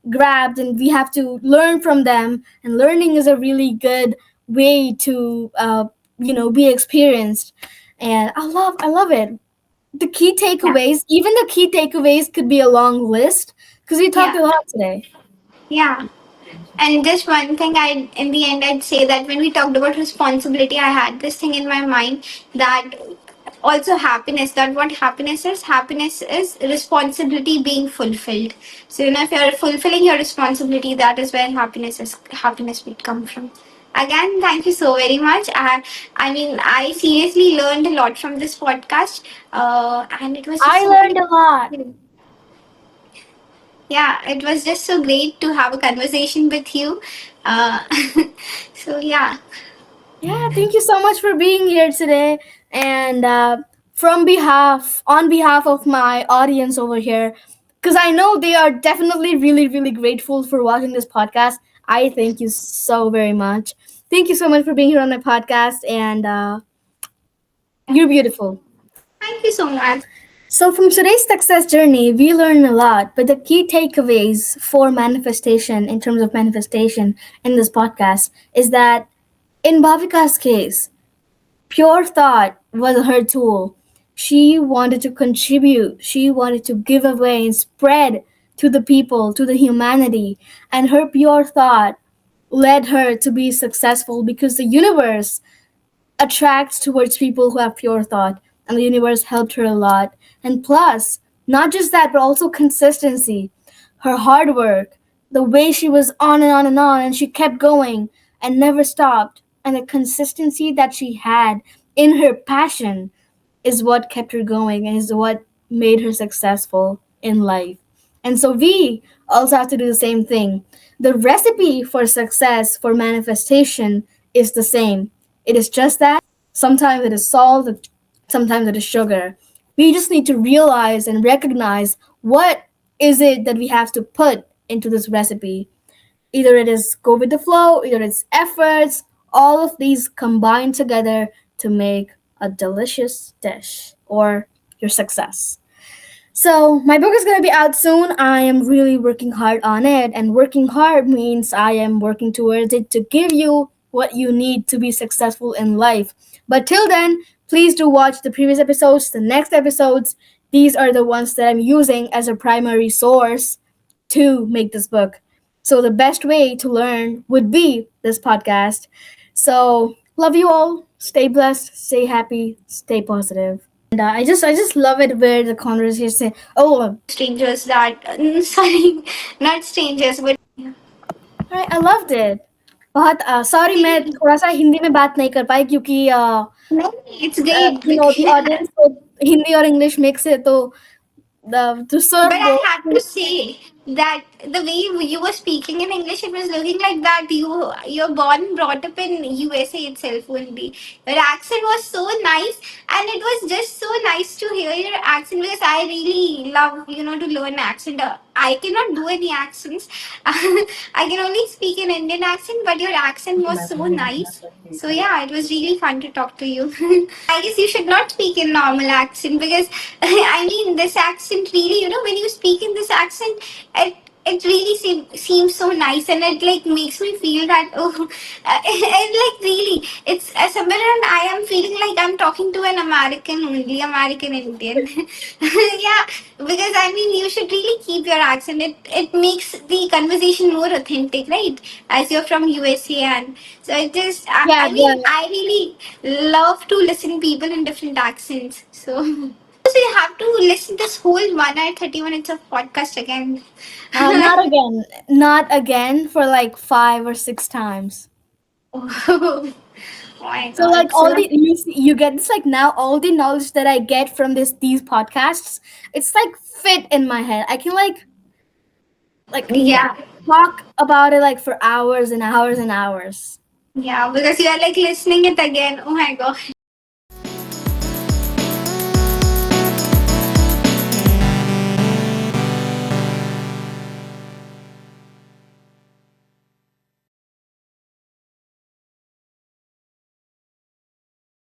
grabbed, and we have to learn from them, and learning is a really good way to be experienced. And I love it. The key Yeah. takeaways, even the key takeaways could be a long list because we talked Yeah. a lot today. Yeah. And just one thing, in the end, I'd say that when we talked about responsibility, I had this thing in my mind that also happiness, that what happiness is responsibility being fulfilled. So, if you're fulfilling your responsibility, that is where happiness would come from. Again, thank you so very much. I mean, I seriously learned a lot from this podcast, and it was just I so learned a lot. great. Yeah, it was just so great to have a conversation with you. Uh, so yeah, Yeah, thank you so much for being here today. And on behalf of my audience over here, because I know they are definitely really, really grateful for watching this podcast. I thank you so very much. Thank you so much for being here on my podcast, and you're beautiful. thank you so much. So, from today's success journey, we learn a lot, but the key takeaways for manifestation, in terms of manifestation in this podcast, is that in Bhavika's case, pure thought was her tool. She wanted to contribute, she wanted to give away and spread to the people, to the humanity, and her pure thought led her to be successful because the universe attracts towards people who have pure thought, and the universe helped her a lot. And plus, not just that, but also consistency, her hard work, the way she was on and on and on, and she kept going and never stopped, and the consistency that she had in her passion is what kept her going and is what made her successful in life. And so we also have to do the same thing. The recipe for success, for manifestation, is the same. It is just that sometimes it is salt, sometimes it is sugar. We just need to realize and recognize what is it that we have to put into this recipe. Either it is go with the flow, either it's efforts, all of these combine together to make a delicious dish or your success. So, my book is going to be out soon. I am really working hard on it, and working hard means I am working towards it to give you what you need to be successful in life. But till then, please do watch the previous episodes, the next episodes. These are the ones that I'm using as a primary source to make this book. So, the best way to learn would be this podcast. So, love you all. Stay blessed, stay happy, stay positive. And I just love it where the conversation. Oh, Strangers that sorry, not strangers, but I loved it. बहुत sorry मैं थोड़ा सा हिंदी में बात नहीं कर पाई क्योंकि no, it's great. the audience को हिंदी और इंग्लिश मिक्स है तो the to But serve I both. have to say, that the way you were speaking in English, it was looking like that you're born and brought up in USA itself only. Your accent was so nice, and it was just so nice to hear your accent because I really love to learn accent. I cannot do any accents. I can only speak an Indian accent, but your accent was so nice. So yeah, it was really fun to talk to you. I guess you should not speak in normal accent because I mean this accent really, when you speak in this accent, it really seems so nice, and it like makes me feel that and like really it's somewhere around I am feeling like I'm talking to an American only, American Indian. Yeah, because I mean you should really keep your accent. It makes the conversation more authentic, right? As you're from USA, and so it just Yeah, I mean I really love to listen people in different accents. So so you have to listen this whole 1 hour 30 minutes of podcast again. not again, not again for like 5 or 6 times. Oh my So like god. all So the you get this like now all the knowledge that I get from these podcasts, it's like fit in my head. I can like yeah. talk about it like for hours and hours and hours. Yeah, because you are like listening it again. Oh my god.